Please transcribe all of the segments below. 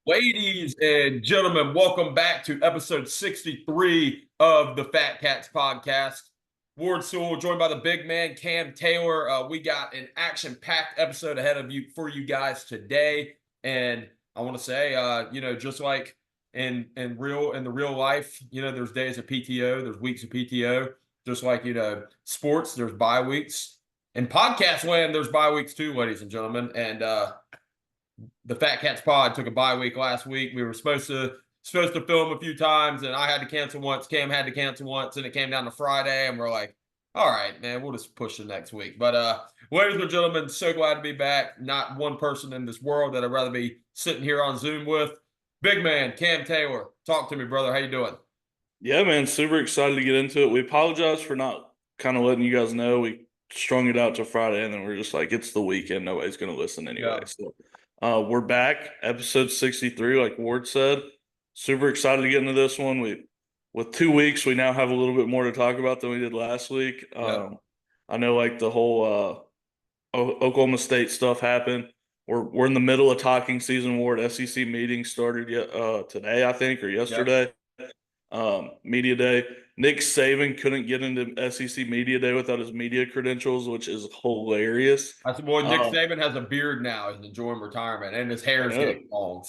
Ladies and gentlemen, welcome back to episode 63 of the Fat Katz Podcast. Ward Sewell, joined by the big man, Cam Taylor. We got an action-packed episode ahead of you for you guys today. And I want to say, just like in the real life, there's days of PTO, there's weeks of PTO. Just like, sports, there's bye weeks. In podcast land, there's bye weeks too, ladies and gentlemen. And the Fat Katz Pod took a bye week last week. We were supposed to film a few times, and I had to cancel once. Cam had to cancel once, and it came down to Friday, and we're like, all right, man, we'll just push the next week. But ladies and gentlemen, so glad to be back. Not one person in this world that I'd rather be sitting here on Zoom with. Big man, Cam Taylor, talk to me, brother. How you doing? Yeah, man, super excited to get into it. We apologize for not kind of letting you guys know. We strung it out to Friday, and then we're just like, it's the weekend. Nobody's going to listen anyway. Yeah. So we're back, episode 63, like Ward said. Super excited to get into this one. With 2 weeks, we now have a little bit more to talk about than we did last week. I know like the whole Oklahoma State stuff happened. We're in the middle of talking season. Ward SEC meeting started today, I think, or yesterday. Media day. Nick Saban couldn't get into SEC media day without his media credentials, which is hilarious. I said, boy, Nick Saban has a beard now. He's enjoying retirement, and his hair is getting long.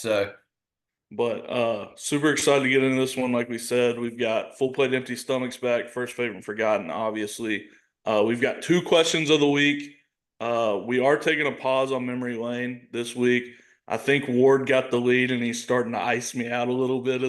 But super excited to get into this one. Like we said, we've got full plate empty stomachs back. First favorite forgotten, obviously. We've got 2 questions of the week. We are taking a pause on memory lane this week. I think Ward got the lead, and he's starting to ice me out a little bit.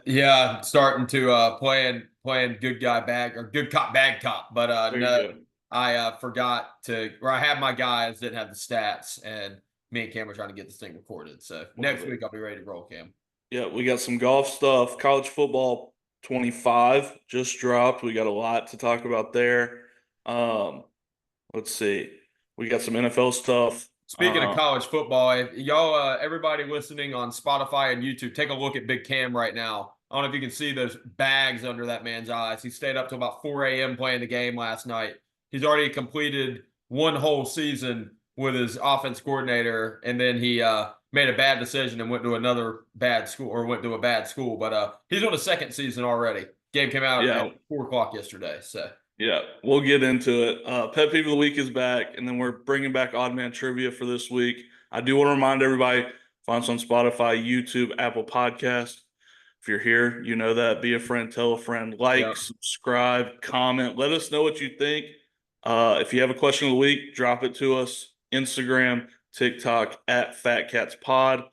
Yeah, starting to playing good guy bag or good cop bad cop. But no, I forgot to. Or I had my guys didn't have the stats, and me and Cam are trying to get this thing recorded. So next week I'll be ready to roll, Cam. Yeah, we got some golf stuff. College football 25 just dropped. We got a lot to talk about there. Let's see. We got some NFL stuff. Speaking of college football, y'all, everybody listening on Spotify and YouTube, take a look at Big Cam right now. I don't know if you can see those bags under that man's eyes. He stayed up till about 4 a.m. playing the game last night. He's already completed one whole season with his offense coordinator, and then he made a bad decision and went to a bad school. But he's on his second season already. Game came out at 4 o'clock yesterday. So. Yeah, we'll get into it. Pet Peeve of the Week is back, and then we're bringing back Odd Man Trivia for this week. I do want to remind everybody, find us on Spotify, YouTube, Apple Podcast. If you're here, you know that. Be a friend, tell a friend, subscribe, comment. Let us know what you think. If you have a question of the week, drop it to us. Instagram, TikTok, at Fat Katz Pod.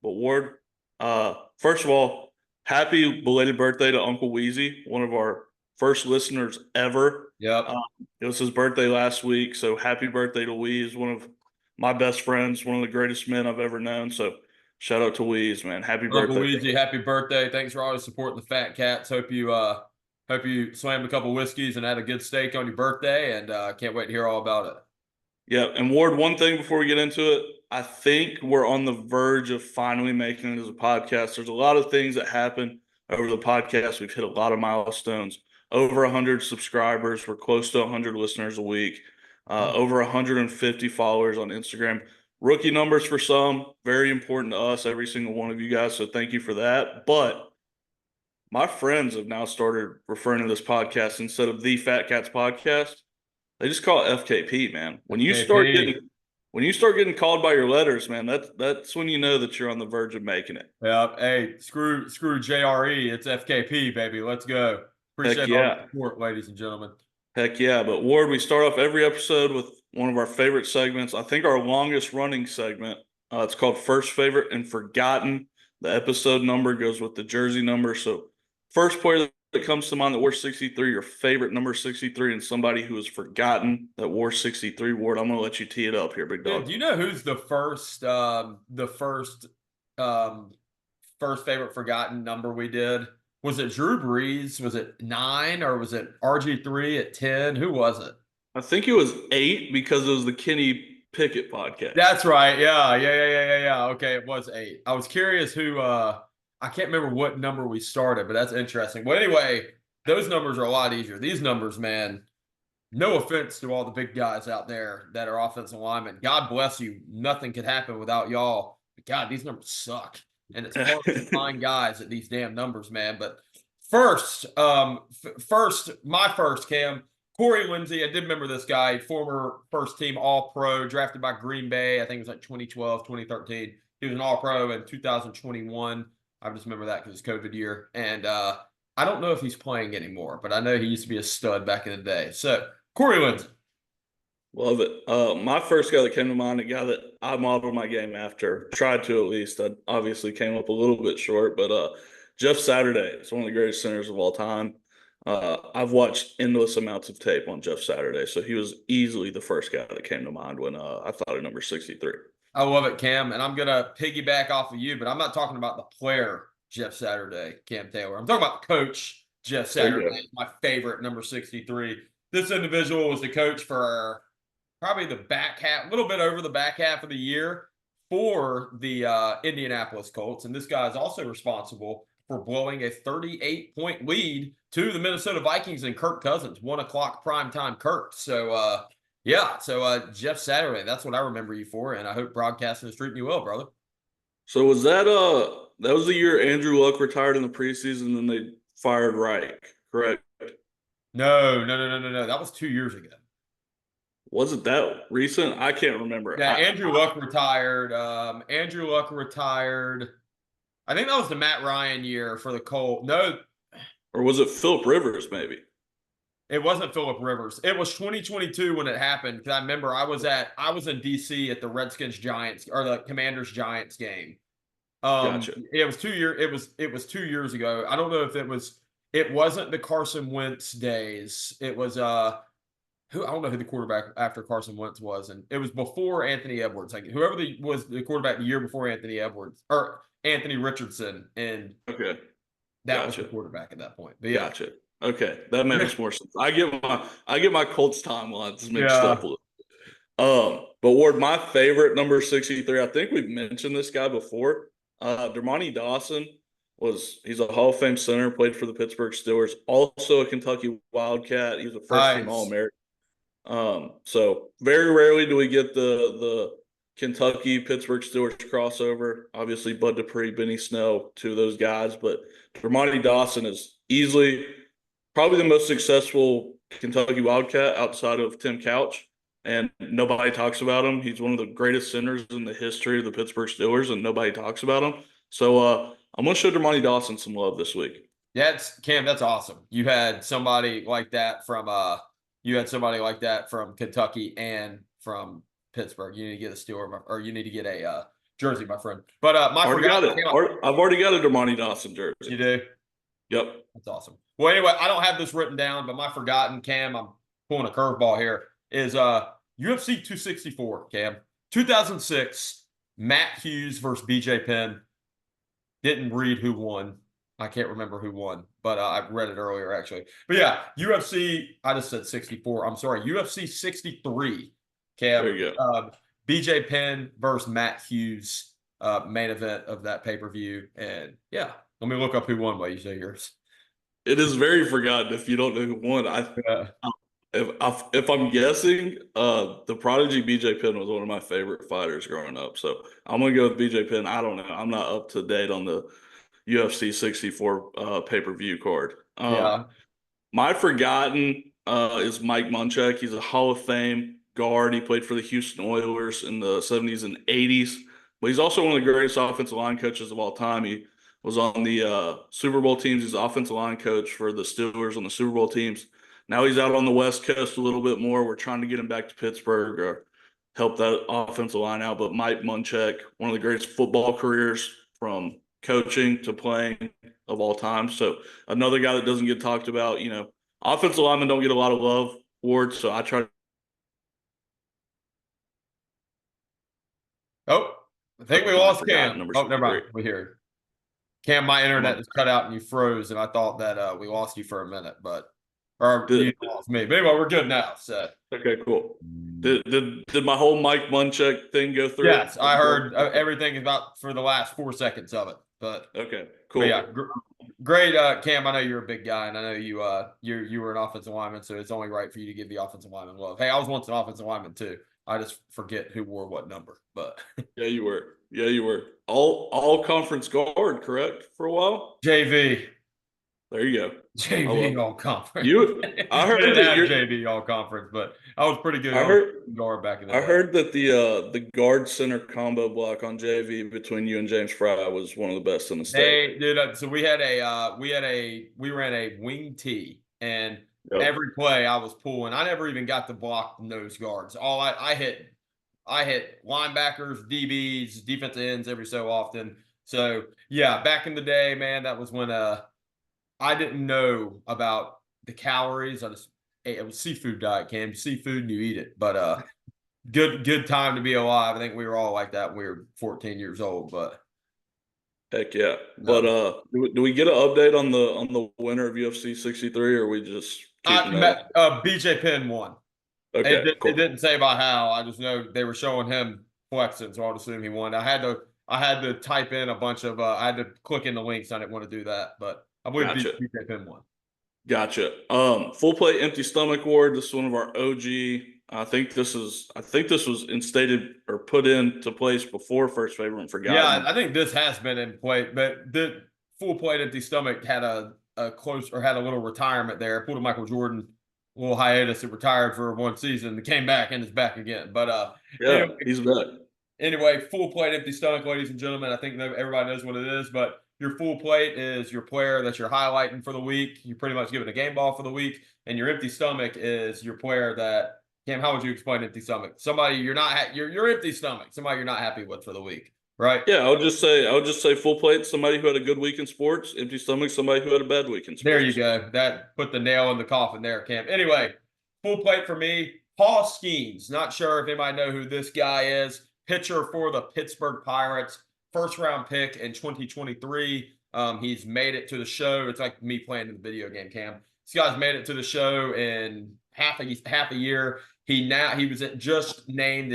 But Ward, first of all, happy belated birthday to Uncle Weezy, one of our first listeners ever. Yep. It was his birthday last week, so happy birthday to Weez, one of my best friends, one of the greatest men I've ever known. So shout out to Weez, man. Happy birthday. Uncle Weezy, happy birthday. Thanks for always supporting the Fat Katz. Hope you slammed a couple whiskeys and had a good steak on your birthday, and can't wait to hear all about it. Yeah, and Ward, one thing before we get into it, I think we're on the verge of finally making it as a podcast. There's a lot of things that happen over the podcast. We've hit a lot of milestones. Over 100 subscribers. We're close to 100 listeners a week. Over 150 followers on Instagram. Rookie numbers for some. Very important to us, every single one of you guys. So thank you for that. But my friends have now started referring to this podcast instead of the Fat Katz Podcast. They just call it FKP, man. When you start getting called by your letters, man, that's when you know that you're on the verge of making it. Yeah. Hey, screw JRE. It's FKP, baby. Let's go. Appreciate all the support, ladies and gentlemen. Heck yeah. But Ward, we start off every episode with one of our favorite segments. I think our longest running segment. It's called First Favorite and Forgotten. The episode number goes with the jersey number. So first player that comes to mind that wore 63, your favorite number 63, and somebody who has forgotten that wore 63. Ward, I'm going to let you tee it up here, big dog. Do you know who's the first favorite forgotten number we did? Was it Drew Brees? Was it 9 or was it RG3 at 10? Who was it? I think it was 8 because it was the Kenny Pickett podcast. That's right. Yeah. Okay, it was 8. I was curious who I can't remember what number we started, but that's interesting. Well, anyway, those numbers are a lot easier. These numbers, man, no offense to all the big guys out there that are offensive linemen. God bless you. Nothing could happen without y'all. God, these numbers suck. And it's hard to find guys at these damn numbers, man. But first, my first, Cam, Corey Lindsey. I did remember this guy, former first team All-Pro, drafted by Green Bay. I think it was like 2012, 2013. He was an All-Pro in 2021. I just remember that because it's COVID year. And I don't know if he's playing anymore, but I know he used to be a stud back in the day. So, Corey Lindsey. Love it. My first guy that came to mind, a guy that I modeled my game after, tried to at least. I obviously came up a little bit short, but Jeff Saturday is one of the greatest centers of all time. I've watched endless amounts of tape on Jeff Saturday, so he was easily the first guy that came to mind when I thought of number 63. I love it, Cam, and I'm going to piggyback off of you, but I'm not talking about the player, Jeff Saturday, Cam Taylor. I'm talking about the coach, Jeff Saturday, my favorite, number 63. This individual was the coach for probably the back half, a little bit over the back half of the year for the Indianapolis Colts. And this guy is also responsible for blowing a 38-point lead to the Minnesota Vikings and Kirk Cousins, 1 o'clock primetime Kirk. So, Jeff Saturday, that's what I remember you for. And I hope broadcasting is treating you well, brother. So was that was the year Andrew Luck retired in the preseason and then they fired Reich, correct? No. That was 2 years ago. Was it that recent? I can't remember. Yeah, Andrew Luck retired. I think that was the Matt Ryan year for the Colts. No. Or was it Phillip Rivers, maybe? It wasn't Phillip Rivers. It was 2022 when it happened. Because I remember I was in DC at the Redskins Giants or the Commanders Giants game. Gotcha. It was 2 years. It was 2 years ago. I don't know if it wasn't the Carson Wentz days. It was I don't know who the quarterback after Carson Wentz was, and it was before Anthony Edwards. Like whoever was the quarterback the year before Anthony Edwards or Anthony Richardson, and that was the quarterback at that point. But yeah. Gotcha. Okay, that makes more sense. I get my Colts timelines mixed up a little. But Ward, my favorite number 63. I think we've mentioned this guy before. Dermontti Dawson he's a Hall of Fame center. Played for the Pittsburgh Steelers. Also a Kentucky Wildcat. He was a first team All-American. So very rarely do we get the Kentucky Pittsburgh Steelers crossover. Obviously, Bud Dupree, Benny Snell, two of those guys. But Dermontti Dawson is easily probably the most successful Kentucky Wildcat outside of Tim Couch, and nobody talks about him. He's one of the greatest centers in the history of the Pittsburgh Steelers, and nobody talks about him. So I'm going to show Dermontti Dawson some love this week. Yeah, Cam, that's awesome. You had somebody like that from Kentucky and from Pittsburgh. You need to get a Steeler, or you need to get a jersey, my friend. But I've already got a Dermontti Dawson jersey. You do? Yep. That's awesome. Well, anyway, I don't have this written down, but my forgotten, Cam, I'm pulling a curveball here, is UFC 264, Cam. 2006, Matt Hughes versus BJ Penn. Didn't read who won. I can't remember who won, but I read it earlier, actually. But yeah, UFC, I just said 64. I'm sorry, UFC 63, Cam. There you go. BJ Penn versus Matt Hughes, main event of that pay-per-view. And yeah, let me look up who won while you say yours. It is very forgotten if you don't know who won. If I'm guessing, the prodigy BJ Penn was one of my favorite fighters growing up. So I'm going to go with BJ Penn. I don't know. I'm not up to date on the UFC 64 pay-per-view card. My forgotten is Mike Munchak. He's a Hall of Fame guard. He played for the Houston Oilers in the 70s and 80s. But he's also one of the greatest offensive line coaches of all time. He was on the Super Bowl teams. He's the offensive line coach for the Steelers on the Super Bowl teams. Now he's out on the West Coast a little bit more. We're trying to get him back to Pittsburgh or help that offensive line out. But Mike Munchak, one of the greatest football careers from coaching to playing of all time. So another guy that doesn't get talked about. Offensive linemen don't get a lot of love, Ward. So I try to. Oh, I think we lost Cam. Oh, never mind. We're here. Cam, my internet is cut out and you froze, and I thought that we lost you for a minute, you lost me. Maybe we're good now. So okay, cool. Did my whole Mike Munchak thing go through? Yes, I heard everything about for the last 4 seconds of it. But okay, cool. But yeah, great, Cam. I know you're a big guy, and I know you were an offensive lineman, so it's only right for you to give the offensive lineman love. Hey, I was once an offensive lineman too. I just forget who wore what number. But Yeah, you were. Yeah, you were. All conference guard, correct? For a while. JV. There you go. I love JV it. all conference. I We heard didn't that have you're. JV all conference, but I was pretty good I on heard. guard back in the I day. heard that the guard center combo block on JV between you and James Fry was one of the best in the state. So we ran a wing tee, and Yep. every play I was pulling. I never even got to block nose guards. I hit linebackers, DBs, defensive ends every so often. So yeah, back in the day, man, that was when I didn't know about the calories. I just ate, it was seafood diet, Cam. Seafood and you eat it. But good time to be alive. I think we were all like that when we were 14 years old. But Heck yeah. But no. do we get an update on the winner of UFC 63, or are we just keeping that? BJ Penn won. Okay, It cool. didn't say by how. I just know they were showing him flexing, so I'll assume he won. I had to type in a bunch of I had to click in the links. I didn't want to do that, but I believe Gotcha. BJ Penn won. Gotcha. Full plate empty stomach ward. This is one of our OG. I think this was instated or put into place before First Favorite and Yeah, Forgotten. I think this has been in play, but the full plate empty stomach had a close or had a little retirement there. Pulled a Michael Jordan little hiatus. It retired for one season, and came back and is back again. But Yeah, anyway, he's back. full plate empty stomach, ladies and gentlemen. I think everybody knows what it is, but your full plate is your player that you're highlighting for the week. You're pretty much giving a game ball for the week, and your empty stomach is your player that. Cam, how would you explain empty stomach? Somebody you're not you're empty stomach. Somebody you're not happy with for the week, right? Yeah, I would just say full plate. Somebody who had a good week in sports. Empty stomach. Somebody who had a bad week in There you sports. go. That put the nail in the coffin there, Cam. Anyway, full plate for me. Paul Skeens. Not sure if anybody know who this guy is. Pitcher for the Pittsburgh Pirates. First round pick in 2023. He's made it to the show. It's like me playing in the video game, Cam. This guy's made it to the show in half a year. He was just named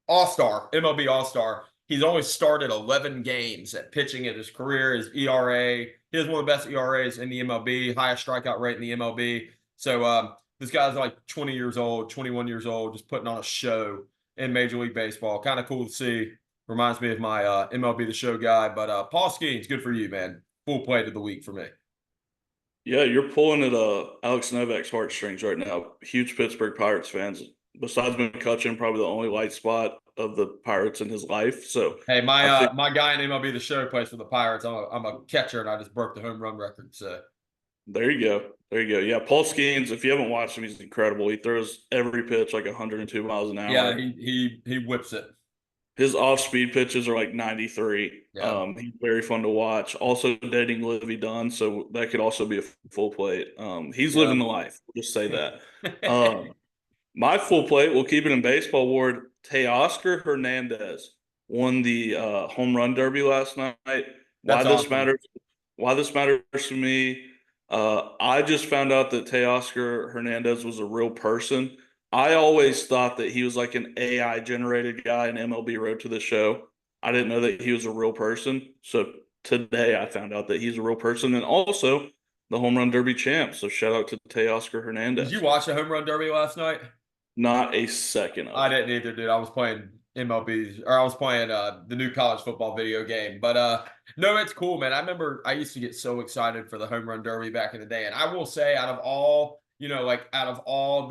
All-Star, MLB All-Star. He's only started 11 games at pitching in his career. His ERA, he has one of the best ERAs in the MLB, highest strikeout rate in the MLB. So this guy's like 20 years old, 21 years old, just putting on a show in Major League Baseball. Kind of cool to see. Reminds me of my MLB The Show guy. But Paul Skeens, good for you, man. Full plate of the week for me. Yeah, you're pulling at Alex Novak's heartstrings right now. Huge Pittsburgh Pirates fans. Besides McCutcheon, probably the only light spot of the Pirates in his life. So Hey, I think my guy in MLB The Show plays for the Pirates. I'm a catcher, and I just broke the home run record. So there you go. There you go. Yeah, Paul Skeens, if you haven't watched him, he's incredible. He throws every pitch like 102 miles an hour. yeah, he whips it. His off-speed pitches are like 93. Yeah. He's very fun to watch. Also dating Livy Dunn, so that could also be a full plate. He's Yeah. living the life. We'll just say that. My full plate, we'll keep it in baseball award. Teoscar Hernandez won the home run derby last night. That's awesome. Why this matters to me? I just found out that Teoscar Hernandez was a real person. I always thought that he was like an AI generated guy in MLB Road to the Show. I didn't know that he was a real person. So today I found out that he's a real person, and also the home run derby champ. So shout out to Teoscar Hernandez. Did you watch the home run derby last night? Not a second of I it. didn't either, dude. I was playing MLB, or I was playing the new college football video game. But no, it's cool, man. I remember I used to get so excited for the home run derby back in the day. And I will say, out of all, out of all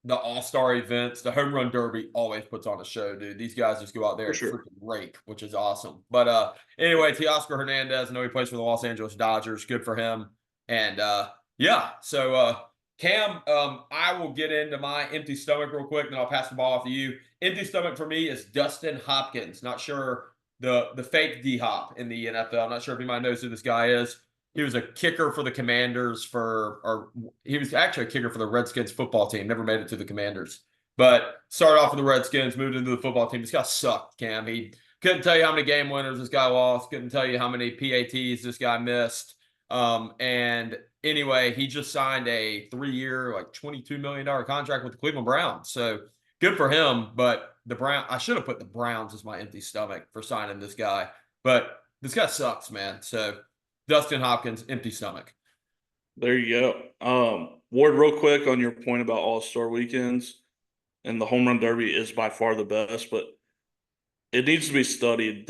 the all-star events, the home run derby always puts on a show, dude. These guys just go out there For and sure. freaking rake, which is awesome. But anyway, Teoscar Hernandez, I know he plays for the Los Angeles Dodgers. Good for him. And yeah, so Cam, I will get into my empty stomach real quick, then I'll pass the ball off to you. Empty stomach for me is Dustin Hopkins. Not sure the fake D-Hop in the NFL. I'm not sure if anybody knows who this guy is. He was a kicker for the Commanders or he was actually a kicker for the Redskins football team. Never made it to the Commanders, but started off with the Redskins, moved into the football team. This guy sucked, Cam. He couldn't tell you how many game winners this guy lost. Couldn't tell you how many PATs this guy missed. And anyway, he just signed a 3-year, like $22 million contract with the Cleveland Browns. So good for him. But I should have put the Browns as my empty stomach for signing this guy. But this guy sucks, man. So Dustin Hopkins, empty stomach. There you go. Ward, real quick on your point about All-Star weekends, and the home run derby is by far the best, but it needs to be studied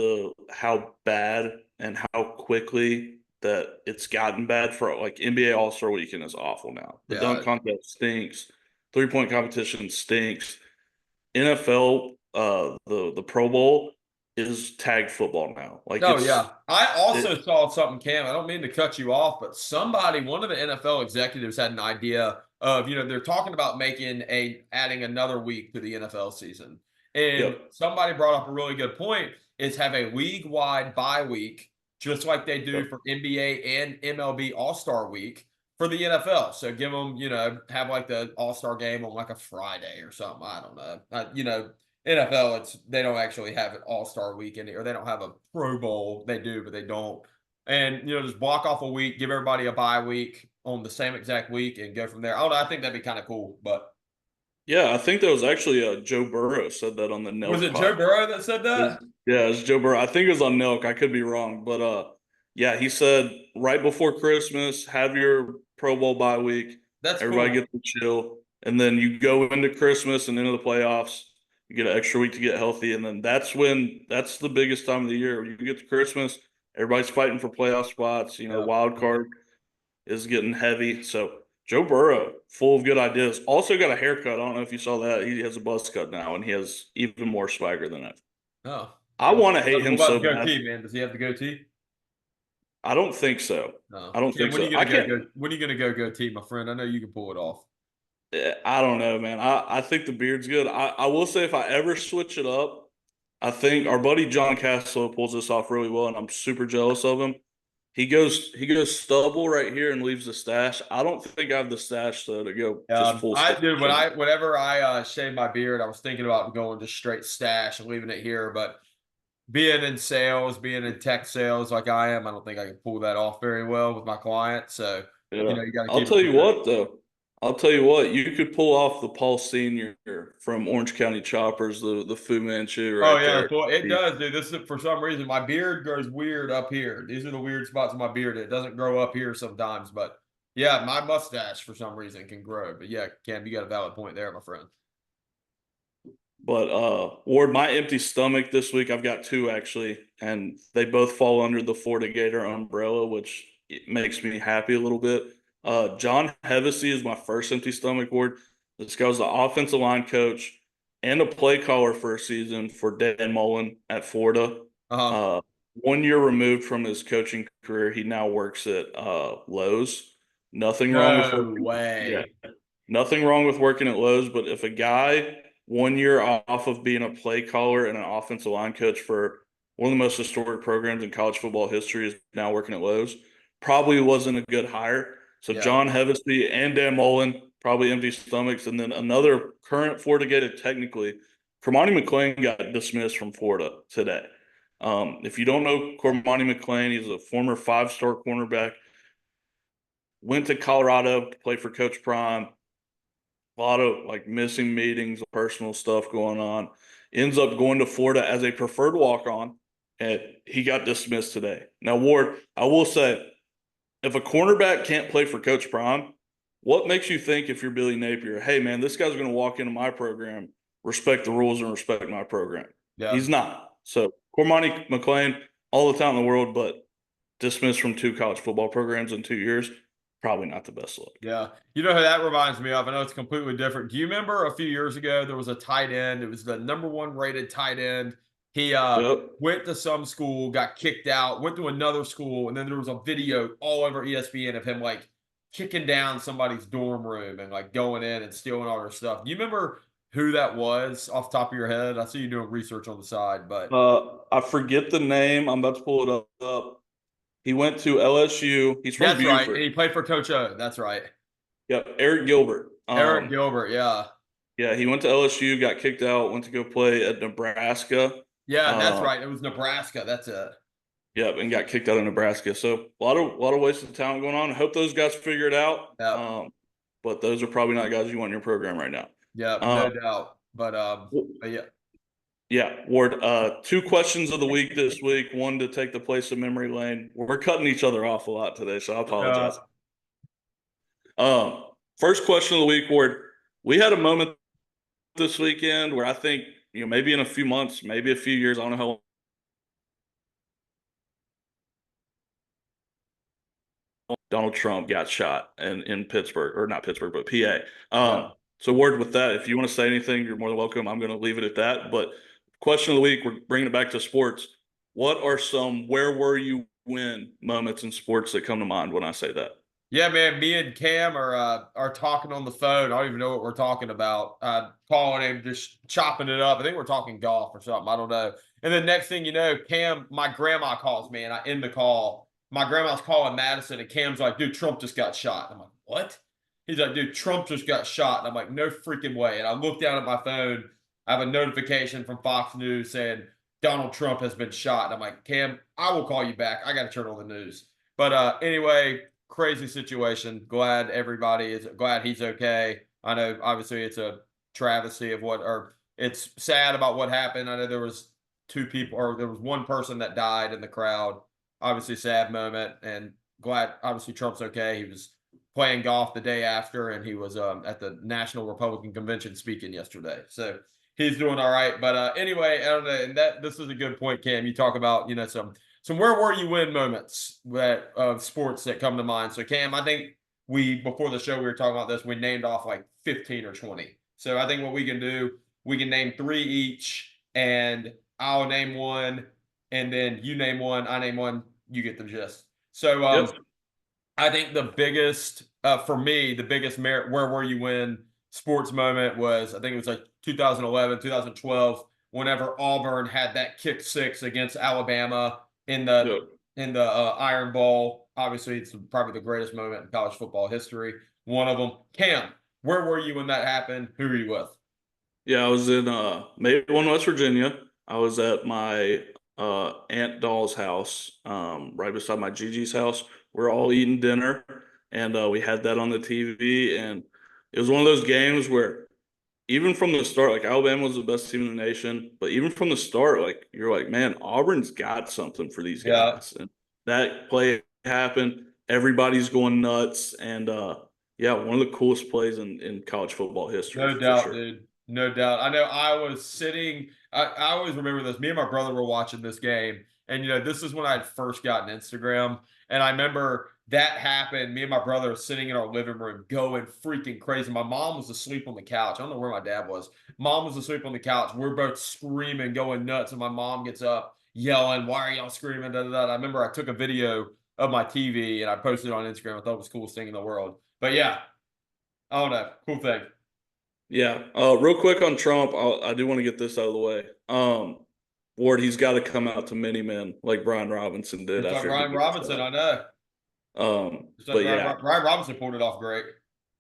how bad and how quickly that it's gotten bad for like NBA All-Star weekend is awful now. The dunk Yeah. contest stinks, 3-point competition stinks. NFL, the Pro Bowl is tag football now. Like Oh yeah. I it, also saw something, Cam. I don't mean to cut you off, but one of the NFL executives had an idea of, they're talking about adding another week to the NFL season. And yep, somebody brought up a really good point is have a league-wide bye week, just like they do yep. for NBA and MLB All-Star week for the NFL. So give them, have like the All-Star game on like a Friday or something. I don't know. NFL, they don't actually have an All-Star weekend, or they don't have a Pro Bowl. They do, but they don't. And just block off a week, give everybody a bye week on the same exact week, and go from there. I don't know. I think that'd be kind of cool. But Yeah, I think that was actually Joe Burrow said that on the was Nelk it Joe podcast. Burrow that said that? Yeah, it's Joe Burrow. I think it was on Nelk. I could be wrong, but yeah, he said right before Christmas, have your Pro Bowl bye week. That's Everybody cool. gets to chill, and then you go into Christmas and into the playoffs. You get an extra week to get healthy, and then that's the biggest time of the year. You get to Christmas, everybody's fighting for playoff spots. The Yeah. wild card is getting heavy. So Joe Burrow, full of good ideas. Also got a haircut. I don't know if you saw that. He has a buzz cut now, and he has even more swagger than that. Oh. I Well, want to hate what him about so the bad. goatee, man? Does he have the goatee? I don't think so. No. I don't Cam, think so. I can't. when are you gonna go goatee, my friend? I know you can pull it off. I don't know, man. I think the beard's good. I will say if I ever switch it up, I think our buddy John Castle pulls this off really well, and I'm super jealous of him. He goes stubble right here and leaves the stash. I don't think I have the stash though to go just full I stash. did whenever I shaved my beard, I was thinking about going just straight stash and leaving it here. But being in sales, being in tech sales like I am, I don't think I can pull that off very well with my clients. So, Yeah. you got to I'll keep it tell you weird. what though. I'll tell you what, you could pull off the Paul Senior from Orange County Choppers, the Fu Manchu Oh right yeah, there. well, it does, dude. This is for some reason my beard grows weird up here. These are the weird spots in my beard. It doesn't grow up here sometimes, but yeah, my mustache for some reason can grow. But yeah, Cam, you got a valid point there, my friend. But Ward, my empty stomach this week, I've got two actually, and they both fall under the Florida Gator umbrella, which it makes me happy a little bit. John Hevesy is my first empty stomach, Ward. This guy was the offensive line coach and a play caller for a season for Dan Mullen at Florida. Uh-huh. 1 year removed from his coaching career, he now works at Lowe's. Nothing wrong with No working. Yeah, way. nothing wrong with working at Lowe's, but if a guy 1 year off of being a play caller and an offensive line coach for one of the most historic programs in college football history is now working at Lowe's, probably wasn't a good hire. So Yeah. John Hevesy and Dan Mullen probably empty stomachs, and then another current Florida Gator technically, Cormani McClain got dismissed from Florida today. If you don't know Cormani McClain, he's a former 5-star cornerback. Went to Colorado to play for Coach Prime. A lot of like missing meetings, personal stuff going on. Ends up going to Florida as a preferred walk on, and he got dismissed today. Now, Ward, I will say, if a cornerback can't play for Coach Prime, what makes you think if you're Billy Napier, hey, man, this guy's going to walk into my program, respect the rules, and respect my program? Yeah. He's not. So, Cormani McClain, all the time in the world, but dismissed from 2 college football programs in 2 years, probably not the best look. Yeah. You know who that reminds me of? I know it's completely different. Do you remember a few years ago there was a tight end? It was the number one rated tight end. He Yep. went to some school, got kicked out, went to another school, and then there was a video all over ESPN of him like kicking down somebody's dorm room and like going in and stealing all their stuff. Do you remember who that was off the top of your head? I see you doing research on the side, but I forget the name. I'm about to pull it up. He went to LSU. He's from that's right. And Buford. he played for Coach O. That's right. Yep, Eric Gilbert. Eric Gilbert. Yeah. Yeah, he went to LSU, got kicked out, went to go play at Nebraska. Yeah, that's Uh, right. It was Nebraska. That's it. yep, and got kicked out of Nebraska. So a lot of wasted talent going on. I hope those guys figure it out. Yeah. But those are probably not guys you want in your program right now. Yeah, Uh, no doubt. But yeah. yeah, Ward. 2 questions of the week this week. One to take the place of memory lane. We're cutting each other off a lot today, so I Uh, apologize. First question of the week, Ward. We had a moment this weekend where I think, maybe in a few months, maybe a few years, I don't know how Donald Trump got shot in Pittsburgh, or not Pittsburgh, but PA. Yeah. So, Ward, with that, if you want to say anything, you're more than welcome. I'm going to leave it at that. But question of the week, we're bringing it back to sports. What are some where were you when moments in sports that come to mind when I say that? Yeah, man. Me and Cam are talking on the phone. I don't even know what we're talking about. Calling him, just chopping it up. I think we're talking golf or something. I don't know. And then next thing you know, Cam, my grandma calls me, and I end the call. My grandma's calling Madison, and Cam's like, "Dude, Trump just got shot." I'm like, "What?" He's like, "Dude, Trump just got shot." And I'm like, "No freaking way!" And I look down at my phone. I have a notification from Fox News saying Donald Trump has been shot. And I'm like, "Cam, I will call you back. I got to turn on the news." But anyway, crazy situation. Glad he's okay. I know obviously it's a travesty of it's sad about what happened. I know there was there was one person that died in the crowd. Obviously sad moment, and glad obviously Trump's okay. He was playing golf the day after, and he was at the National Republican Convention speaking yesterday. So he's doing all right. But anyway, I don't know, and this is a good point, Cam. You talk about, some where were you when moments that of sports that come to mind. So Cam, I think before the show we were talking about this, we named off like 15 or 20. So I think what we can do, we can name 3 each, and I'll name one, and then you name one, I name one, you get the gist. So Yep. I think the biggest for me, the biggest where were you when sports moment was, I think it was like 2011, 2012, whenever Auburn had that kick six against Alabama in the Yep. Iron Bowl. Obviously, it's probably the greatest moment in college football history. One of them. Cam, where were you when that happened? Who were you with? Yeah, I was in Maplewood, West Virginia. I was at my Aunt Doll's house, right beside my Gigi's house. We're all eating dinner, and we had that on the TV. And it was one of those games where, even from the start, like, Alabama was the best team in the nation, but even from the start, like, you're like, man, Auburn's got something for these Yeah, guys. And that play happened. Everybody's going nuts, and yeah, one of the coolest plays in college football history no for doubt, sure. dude. No doubt. I know I was sitting, I always remember this. Me and my brother were watching this game. And, this is when I had first gotten Instagram. And I remember that happened. Me and my brother were sitting in our living room going freaking crazy. My mom was asleep on the couch. I don't know where my dad was. Mom was asleep on the couch. We're both screaming, going nuts. And my mom gets up yelling, "Why are y'all screaming?" Da, da, da. I remember I took a video of my TV and I posted it on Instagram. I thought it was the coolest thing in the world. But yeah, I don't know. Cool thing. Yeah. Real quick on Trump, I do want to get this out of the way. Ward, he's got to come out to many men like Brian Robinson did It's like after he Ryan got Robinson, shot. I know. It's like But yeah, Ryan Robinson pulled it off great.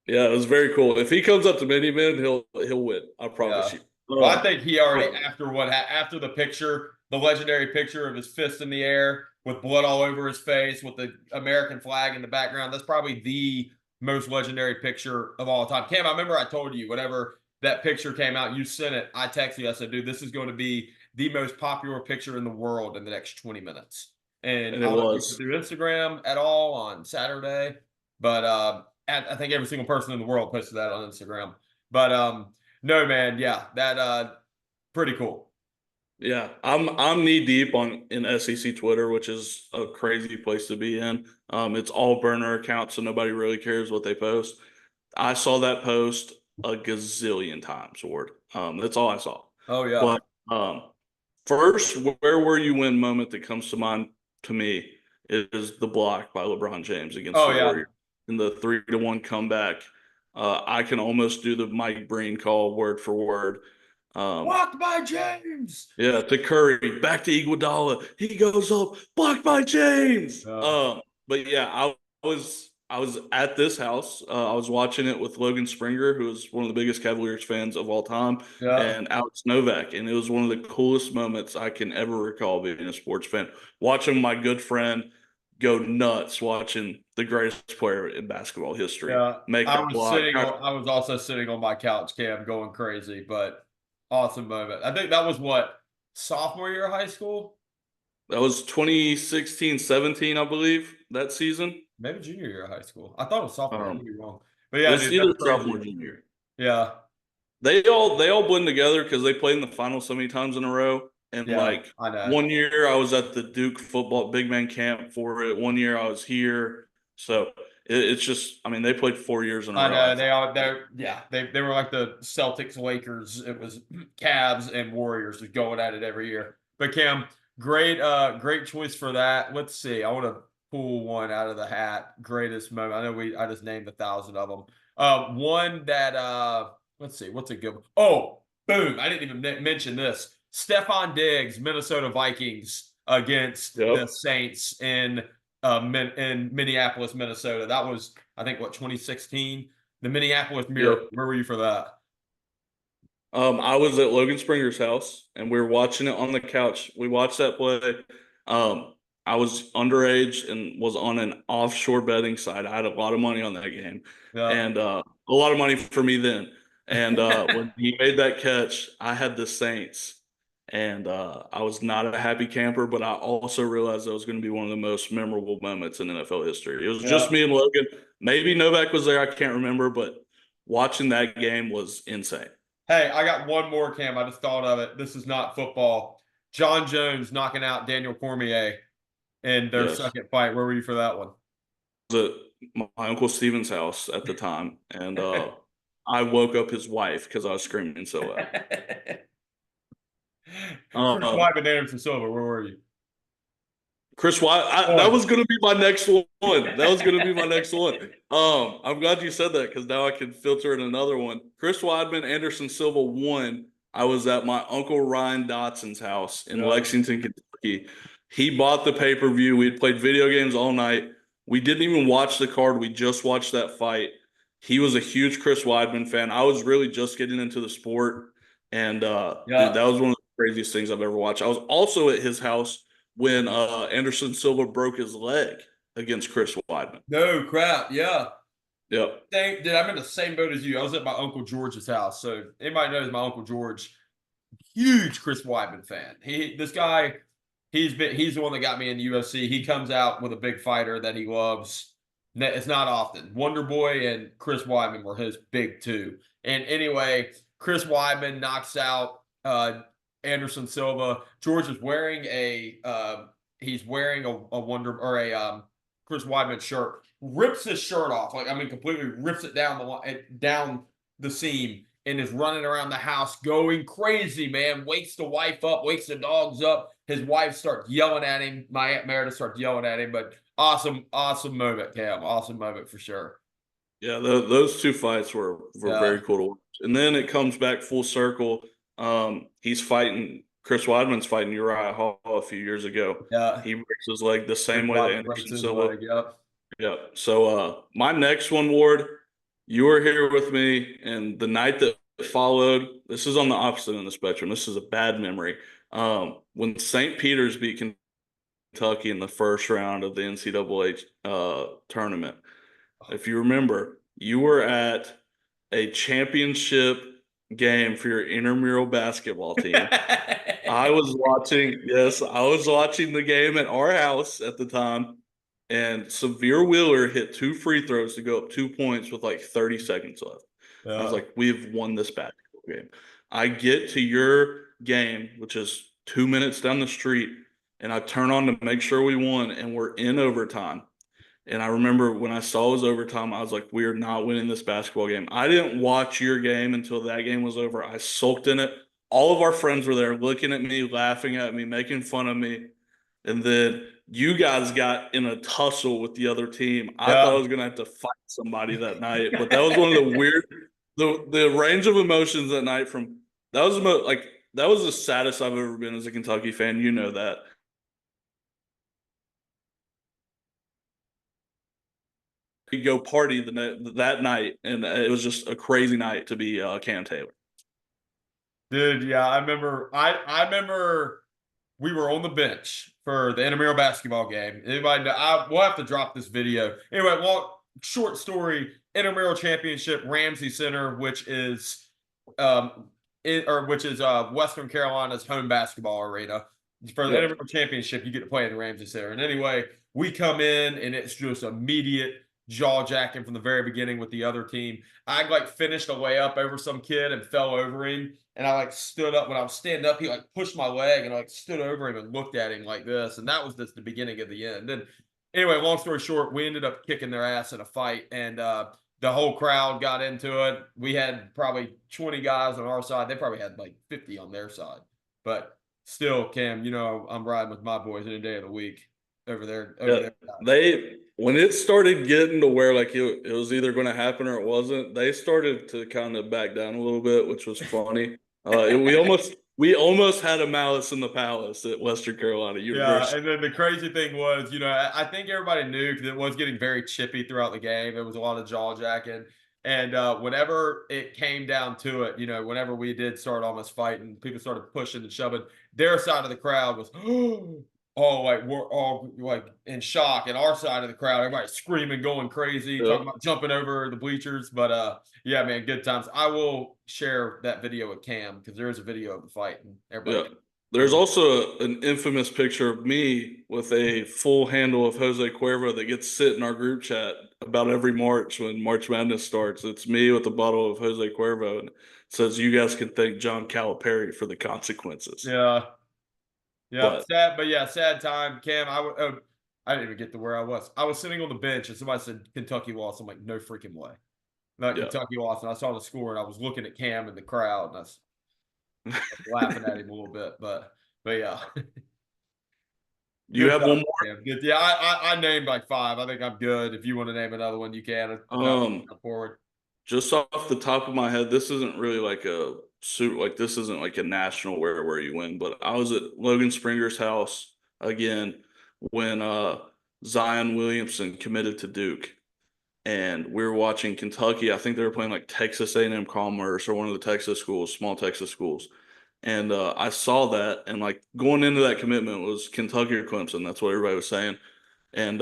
yeah, it was very cool. If he comes up to many men, he'll win. I promise Yeah. you. Well, I think he already, But after the picture, the legendary picture of his fist in the air with blood all over his face with the American flag in the background, that's probably the most legendary picture of all time. Cam, I remember I told you, whenever that picture came out, you sent it. I texted you. I said, "Dude, this is going to be the most popular picture in the world in the next 20 minutes." And and I it don't know if you went was. through Instagram at all on Saturday, but I think every single person in the world posted that on Instagram. But no, man, yeah, that pretty cool. Yeah, I'm knee deep in SEC Twitter, which is a crazy place to be in. It's all burner accounts, so nobody really cares what they post. I saw that post a gazillion times, Ward. That's all I saw. Oh yeah. But first, where were you when moment that comes to mind to me is the block by LeBron James against Oh the yeah. Warriors in the 3-1 comeback. I can almost do the Mike Breen call word for word. Blocked by James. Yeah, to Curry, back to Iguodala. He goes up, blocked by James. Yeah. But yeah, I was at this house. I was watching it with Logan Springer, who is one of the biggest Cavaliers fans of all time, Yeah. and Alex Novak, and it was one of the coolest moments I can ever recall being a sports fan. Watching my good friend go nuts, watching the greatest player in basketball history Yeah. make that block. I was also sitting on my couch, Cam, going crazy, but awesome moment. I think that was what, sophomore year of high school? That was 2016-17, I believe, that season. Maybe junior year of high school. I thought it was sophomore. I could be wrong. But It yeah, was dude, either that's sophomore crazy. or junior year. Yeah. They all blend together because they played in the final so many times in a row. And Yeah, like I know. one year I was at the Duke football big man camp for it. One year I was here. So it's just, I mean, they played 4 years in a I row, I know think. they were like the Celtics, Lakers. It was Cavs and Warriors just going at it every year. But Cam, great choice for that. Let's see. I want to pull one out of the hat. Greatest moment. I know I just named 1,000 of them. One that let's see, what's a good one? Oh, boom. I didn't even mention this. Stephon Diggs, Minnesota Vikings against the Yep. Saints in Minneapolis, Minnesota. That was, I think, what, 2016? The Minneapolis Miracle. Yep. Where were you for that? I was at Logan Springer's house and we were watching it on the couch. We watched that play. I was underage and was on an offshore betting site. I had a lot of money on that game Yeah. and a lot of money for me then. And when he made that catch, I had the Saints and I was not a happy camper, but I also realized that was going to be one of the most memorable moments in NFL history. It was just Yeah. me and Logan. Maybe Novak was there. I can't remember, but watching that game was insane. Hey, I got one more, Cam. I just thought of it. This is not football. John Jones knocking out Daniel Cormier in their Yes. second fight. Where were you for that one? Was at my uncle Steven's house at the time, and I woke up his wife because I was screaming so loud. Chris Uh, Weidman, Anderson Silva. Where were you? Chris White, that was going to be my next one. That was going to be my next one. I'm glad you said that because now I can filter in another one. Chris Weidman, Anderson Silva won. I was at my uncle Ryan Dotson's house in Lexington, Kentucky. He bought the pay-per-view. We had played video games all night. We didn't even watch the card. We just watched that fight. He was a huge Chris Weidman fan. I was really just getting into the sport. And dude, that was one of the craziest things I've ever watched. I was also at his house when Anderson Silva broke his leg against Chris Weidman. No crap. Yeah. Yep. Dude, I'm in the same boat as you. I was at my Uncle George's house. So anybody knows my Uncle George, huge Chris Weidman fan. This guy, he's the one that got me in the UFC. He comes out with a big fighter that he loves. It's not often. Wonder Boy and Chris Weidman were his big two. And anyway, Chris Weidman knocks out Anderson Silva. George is wearing he's wearing a Wonder or a Chris Weidman shirt. Rips his shirt off, completely rips it down the seam, and is running around the house going crazy, man. Wakes the wife up, wakes the dogs up. His wife starts yelling at him. My Aunt Meredith starts yelling at him, but awesome moment, Cam. Awesome moment for sure. Yeah, those two fights were very cool to watch. And then it comes back full circle. Chris Weidman's fighting Uriah Hall a few years ago. Yeah. He breaks his leg the same way that Anderson Silva. Yep. Yeah. So my next one, Ward, you were here with me, and the night that followed, this is on the opposite end of the spectrum. This is a bad memory. When St. Peter's beat Kentucky in the first round of the NCAA tournament, if you remember, you were at a championship game for your intramural basketball team. I was watching the game at our house at the time. And Severe Wheeler hit 2 free throws to go up 2 points with like 30 seconds left. I was like, we've won this basketball game. I get to your game, which is 2 minutes down the street, and I turn on to make sure we won, and we're in overtime. And I remember when I saw it was overtime, I was like, we are not winning this basketball game. I didn't watch your game until that game was over. I sulked in it. All of our friends were there looking at me, laughing at me, making fun of me. And then you guys got in a tussle with the other team. I thought I was gonna have to fight somebody that night, but that was one of the weird, the range of emotions that night. That was the saddest I've ever been as a Kentucky fan. You know that. We go party that night, and it was just a crazy night to be Cam Taylor. Dude, yeah, I remember. I remember we were on the bench for the intramural basketball game. Anybody know? We'll have to drop this video. Anyway, short story, intramural championship, Ramsey Center, which is Western Carolina's home basketball arena. for the NFL championship, you get to play in the Ramsey Center. And anyway, we come in and it's just immediate jaw jacking from the very beginning with the other team. I like finished a layup over some kid and fell over him. And I like stood up. When I was standing up, he like pushed my leg and I like stood over him and looked at him like this. And that was just the beginning of the end. And anyway, long story short, we ended up kicking their ass in a fight. And the whole crowd got into it. We had probably 20 guys on our side. They probably had like 50 on their side. But still, Cam, I'm riding with my boys any day of the week over there. When it started getting to where like it was either going to happen or it wasn't, they started to kind of back down a little bit, which was funny. We almost had a Malice in the Palace at Western Carolina University. Yeah, and then the crazy thing was, I think everybody knew because it was getting very chippy throughout the game. There was a lot of jaw jacking. And whenever it came down to it, whenever we did start almost fighting, people started pushing and shoving. Their side of the crowd was, like we're all like in shock. And our side of the crowd, everybody screaming, going crazy, talking about jumping over the bleachers. But yeah, man, good times. I will share that video with Cam because there is a video of the fight. And everybody. Yeah. There's also an infamous picture of me with a full handle of Jose Cuervo that gets sent in our group chat about every March when March Madness starts. It's me with a bottle of Jose Cuervo and it says, "You guys can thank John Calipari for the consequences." Yeah. Yeah. Sad time. Cam, I didn't even get to where I was. I was sitting on the bench and somebody said Kentucky lost. I'm like, no freaking way. Kentucky lost. And I saw the score and I was looking at Cam in the crowd and I was laughing at him a little bit, but yeah. You have one more? Yeah, I named like 5. I think I'm good. If you want to name another one, you can. Forward. Just off the top of my head, this isn't really like a suit. Like this isn't like a national where you win. But I was at Logan Springer's house again when Zion Williamson committed to Duke, and we were watching Kentucky. I think they were playing like Texas A&M Commerce or one of the Texas schools, small Texas schools. And I saw that, and like going into that commitment was Kentucky or Clemson. That's what everybody was saying. And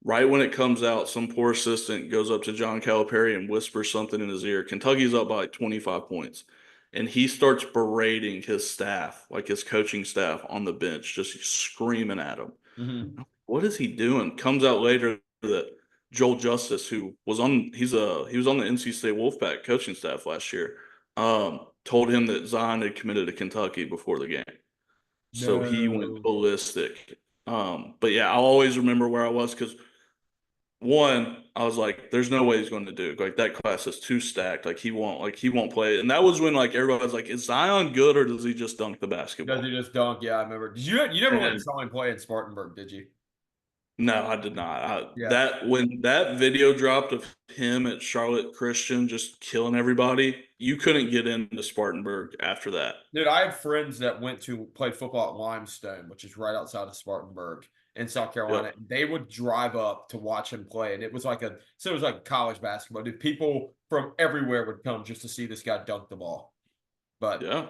right when it comes out, some poor assistant goes up to John Calipari and whispers something in his ear. Kentucky's up by like 25 points. And he starts berating his staff, like his coaching staff on the bench, just screaming at him. Mm-hmm. What is he doing? Comes out later that Joel Justice, who was on he was on the NC State Wolfpack coaching staff last year, told him that Zion had committed to Kentucky before the game. So he went ballistic. But yeah, I'll always remember where I was because one, I was like, there's no way he's going to Duke. Like that class is too stacked. Like he won't play. And that was when like everybody was like, is Zion good or does he just dunk the basketball? Does he just dunk? Yeah, I remember. You never went and saw him play in Spartanburg, did you? No, I did not. That when that video dropped of him at Charlotte Christian just killing everybody, you couldn't get into Spartanburg after that. Dude, I have friends that played football at Limestone, which is right outside of Spartanburg in South Carolina. Yep. They would drive up to watch him play, and it was like college basketball. Dude, people from everywhere would come just to see this guy dunk the ball. But yeah,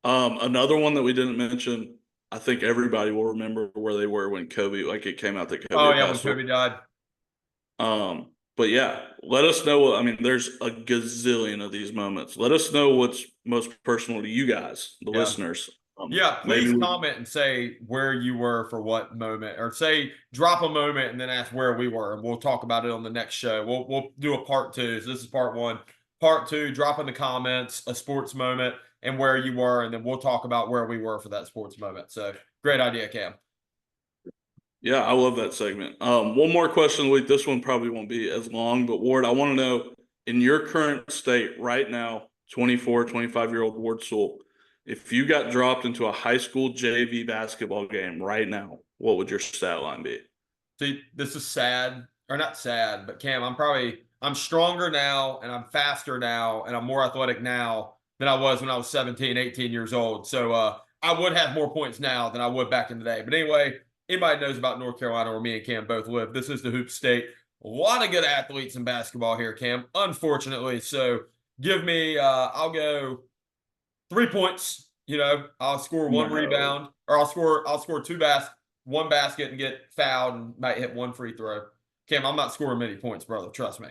another one that we didn't mention. I think everybody will remember where they were when Kobe, like it came out that Kobe. Oh yeah, when Kobe died. But yeah, let us know. I mean, there's a gazillion of these moments. Let us know what's most personal to you guys, the listeners. Please comment and say where you were for what moment, or say drop a moment and then ask where we were, and we'll talk about it on the next show. We'll do a part 2. So this is part 1. Part 2, drop in the comments a sports moment and where you were, and then we'll talk about where we were for that sports moment. So great idea, Cam. Yeah, I love that segment. One more question, Luke. This one probably won't be as long, but Ward, I want to know, in your current state right now, 24, 25-year-old Ward Sewell, if you got dropped into a high school JV basketball game right now, what would your stat line be? See, this is sad, or not sad, but Cam, I'm stronger now, and I'm faster now, and I'm more athletic now than I was when I was 17, 18 years old. So I would have more points now than I would back in the day. But anyway, anybody knows about North Carolina where me and Cam both live. This is the Hoop State. A lot of good athletes in basketball here, Cam, unfortunately. So give me, I'll go 3 points. I'll score 1 rebound, or I'll score 1 basket and get fouled and might hit 1 free throw. Cam, I'm not scoring many points, brother. Trust me.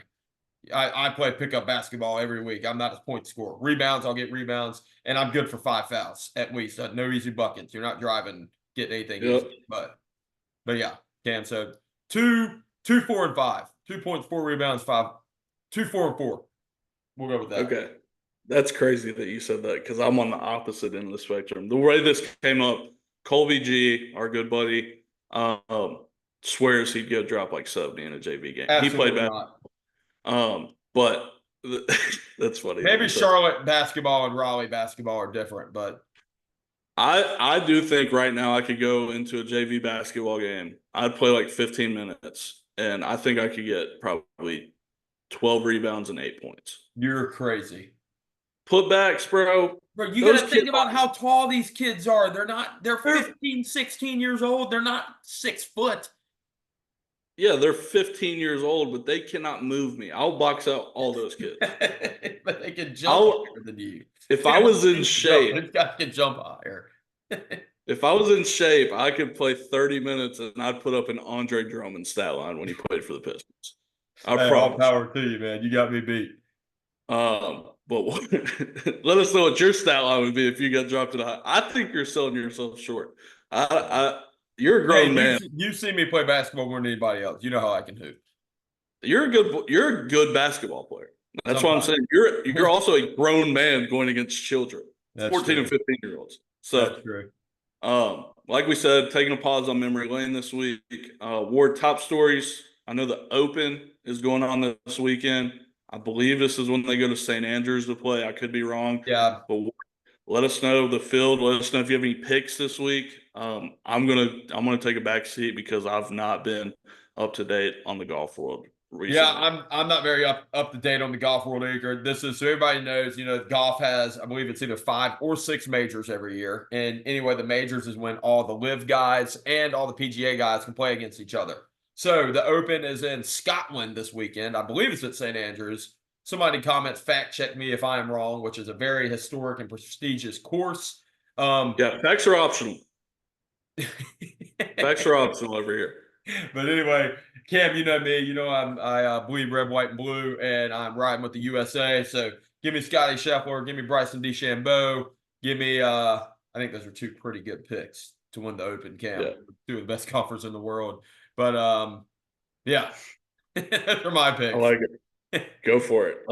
I play pickup basketball every week. I'm not a point scorer. Rebounds, I'll get rebounds, and I'm good for 5 fouls at least. No easy buckets. You're not driving, getting anything Yep. easy. But yeah, Cam. So 2, 4, and 5. 2 points, 4 rebounds, 5. 2, 4, and 4. We'll go with that. Okay. That's crazy that you said that because I'm on the opposite end of the spectrum. The way this came up, Colby G, our good buddy, swears he'd go drop like 70 in a JV game. Absolutely He played not. but that's funny. Maybe Charlotte basketball and Raleigh basketball are different, but I do think right now I could go into a JV basketball game. I'd play like 15 minutes, and I think I could get probably 12 rebounds and 8 points. you're crazy. Putbacks, bro. Bro, you got to think about how tall they're 15, 16 years old. They're not 6 foot. Yeah, they're 15 years old, but they cannot move me. I'll box out all those kids. But they can jump higher than you. If I was in shape, these guys can jump higher. if I was in shape, I could play 30 minutes and I'd put up an Andre Drummond stat line when he played for the Pistons. I promise. All power to you, man. You got me beat. But let us know what your stat line would be if you got dropped to the high. I think you're selling yourself short. You're a grown man. You've seen me play basketball more than anybody else. You know how I can hoop. You're a good basketball player. That's what I'm saying. You're also a grown man going against children, 14 and 15-year-olds. So that's true. Like we said, taking a pause on memory lane this week. Ward, top stories. I know the Open is going on this weekend. I believe this is when they go to St. Andrews to play. I could be wrong. Yeah. But let us know the field. Let us know if you have any picks this week. I'm gonna take a back seat because I've not been up to date on the golf world recently. Yeah, I'm not very up to date on the golf world either. This is so everybody knows, golf has, I believe it's either 5 or 6 majors every year. And anyway, the majors is when all the live guys and all the PGA guys can play against each other. So the Open is in Scotland this weekend. I believe it's at St. Andrews. Somebody comments, fact check me if I am wrong, which is a very historic and prestigious course. Yeah, facts are optional. Facts are optional over here. But anyway, Cam, you know me. You know I bleed red, white, and blue, and I'm riding with the USA. So give me Scotty Scheffler, give me Bryson DeChambeau, give me I think those are 2 pretty good picks to win the Open, Cam. Yeah. 2 of the best golfers in the world. But yeah, those are my picks. I like it. Go for it.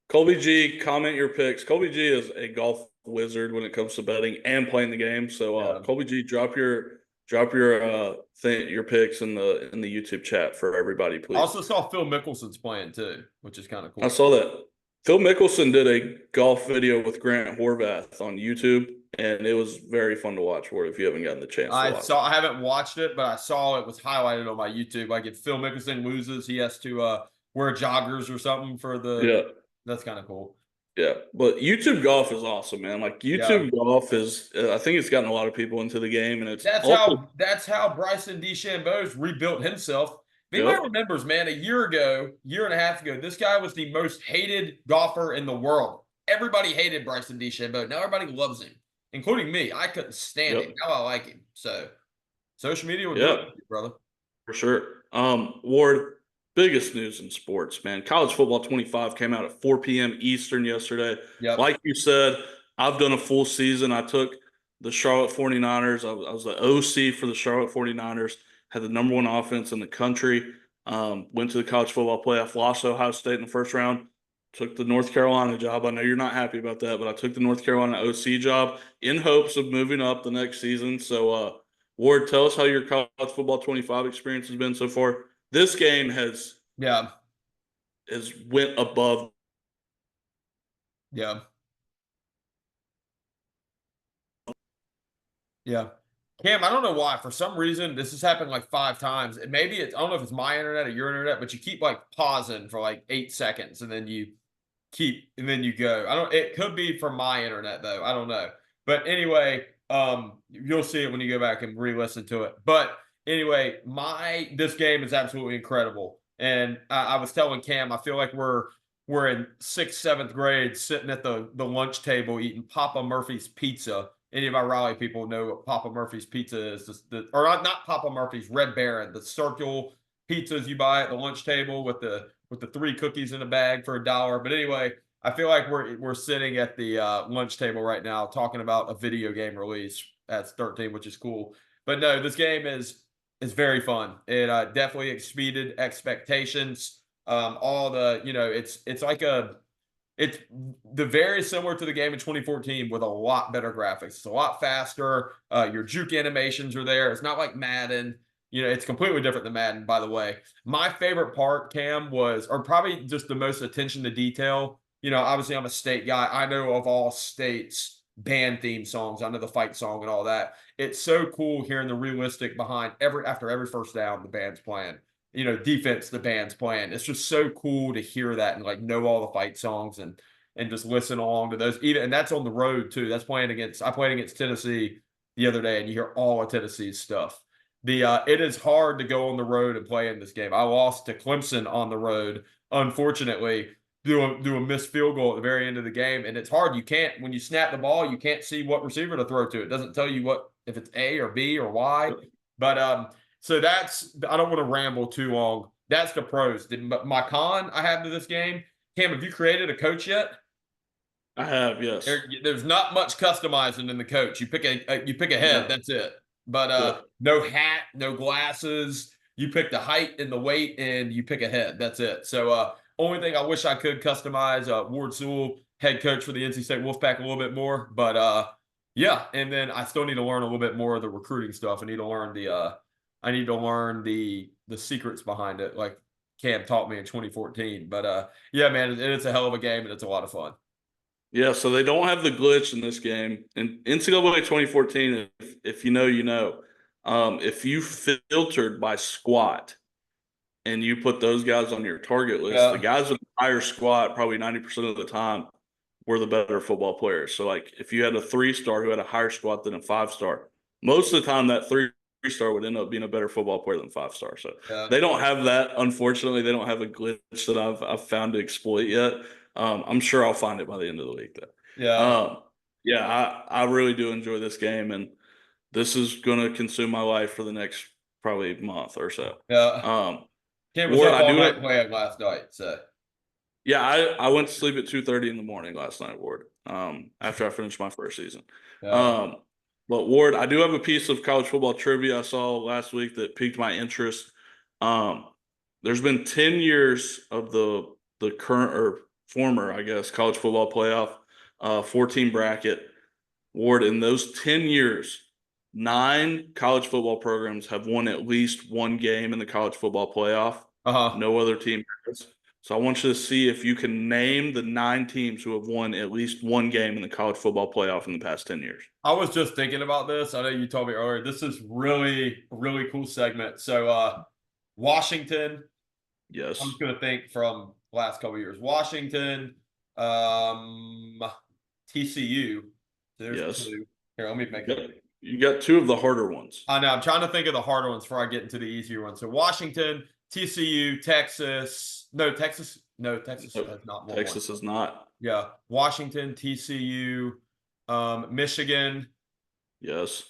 Colby G, comment your picks. Colby G is a golf wizard when it comes to betting and playing the game. So Colby G, drop your picks in the YouTube chat for everybody, please. I also saw Phil Mickelson's playing too, which is kind of cool. I saw that. Phil Mickelson did a golf video with Grant Horvath on YouTube, and it was very fun to watch for it if you haven't gotten the chance to watch. I haven't watched it, but I saw it was highlighted on my YouTube. Like if Phil Mickelson loses, he has to wear joggers or something for the Yeah. That's kind of cool. Yeah, but YouTube golf is awesome, man. Like YouTube golf is, I think it's gotten a lot of people into the game, and that's how Bryson DeChambeau's rebuilt himself. Anybody remembers, man, a year and a half ago, this guy was the most hated golfer in the world. Everybody hated Bryson DeChambeau. Now everybody loves him, including me. I couldn't stand him. Now I like him. So social media would do it, brother. For sure. Ward, biggest news in sports, man. College Football 25 came out at 4 p.m. Eastern yesterday. Yep. Like you said, I've done a full season. I took the Charlotte 49ers. I was the OC for the Charlotte 49ers, had the number 1 offense in the country, went to the college football playoff, lost to Ohio State in the first round, took the North Carolina job. I know you're not happy about that, but I took the North Carolina OC job in hopes of moving up the next season. So, Ward, tell us how your College Football 25 experience has been so far. This game has went above. Yeah. Yeah. Cam, I don't know why. For some reason, this has happened like 5 times. Maybe I don't know if it's my internet or your internet, but you keep like pausing for like 8 seconds and then you go. It could be from my internet though. I don't know. But anyway, you'll see it when you go back and re-listen to it. But anyway, this game is absolutely incredible. And I was telling Cam, I feel like we're in 6th, 7th grade sitting at the lunch table eating Papa Murphy's pizza. Any of our Raleigh people know what Papa Murphy's pizza is, or not Papa Murphy's, Red Baron, the circle pizzas you buy at the lunch table with the with the 3 cookies in a bag for $1. But anyway, I feel like we're sitting at the lunch table right now talking about a video game release that's 13, which is cool. But no, this game is very fun. It definitely exceeded expectations. All the it's like it's very similar to the game in 2014 with a lot better graphics. It's a lot faster. Your juke animations are there. It's not like Madden. It's completely different than Madden, by the way. My favorite part, Cam, or probably just the most attention to detail. Obviously I'm a state guy. I know of all states band theme songs. I know the fight song and all that. It's so cool hearing the realistic behind after every first down, the band's playing. Defense, the band's playing. It's just so cool to hear that and like know all the fight songs and just listen along to those. And that's on the road too. I played against Tennessee the other day, and you hear all of Tennessee's stuff. It is hard to go on the road and play in this game. I lost to Clemson on the road, unfortunately, do a missed field goal at the very end of the game, and it's hard. When you snap the ball, you can't see what receiver to throw to. It doesn't tell you if it's A or B or Y. But so I don't want to ramble too long. That's the pros. My con I have to this game. Cam, have you created a coach yet? I have, yes. There's not much customizing in the coach. You pick a head. Yeah. That's it. But no hat, no glasses. You pick the height and the weight, and you pick a head. That's it. So only thing I wish I could customize, Ward Sewell, head coach for the NC State Wolfpack, a little bit more. But yeah, and then I still need to learn a little bit more of the recruiting stuff. I need to learn the secrets behind it, like Cam taught me in 2014. But yeah, man, it's a hell of a game, and it's a lot of fun. Yeah, so they don't have the glitch in this game. In NCAA 2014, if you know, you know. If you filtered by squat and you put those guys on your target list, the guys with the higher squat, probably 90% of the time, were the better football players. So, like, if you had a 3-star who had a higher squat than a 5-star, most of the time that 3-star would end up being a better football player than 5-star. So they don't have that. Unfortunately, they don't have a glitch that I've found to exploit yet. I'm sure I'll find it by the end of the week, though. Yeah. I really do enjoy this game, and this is going to consume my life for the next probably month or so. Yeah. Cam was up all night playing last night. So. Yeah, I went to sleep at 2:30 in the morning last night, Ward, after I finished my first season. Yeah. But, Ward, I do have a piece of college football trivia I saw last week that piqued my interest. There's been 10 years of the current or former, I guess, college football playoff 14 bracket. Ward, in those 10 years, 9 college football programs have won at least one game in the college football playoff. No other team has. So I want you to see if you can name the 9 teams who have won at least one game in the college football playoff in the past 10 years. I was just thinking about this. I know you told me earlier. This is really, really cool segment. So Washington. Yes. I'm just going to think from last couple of years. Washington, TCU. There's 2. Here, let me make it. You got 2 of the harder ones. I know. I'm trying to think of the harder ones before I get into the easier ones. So Washington, TCU, Texas. No, Texas has not won. Texas is not. Yeah. Washington, TCU, Michigan. Yes.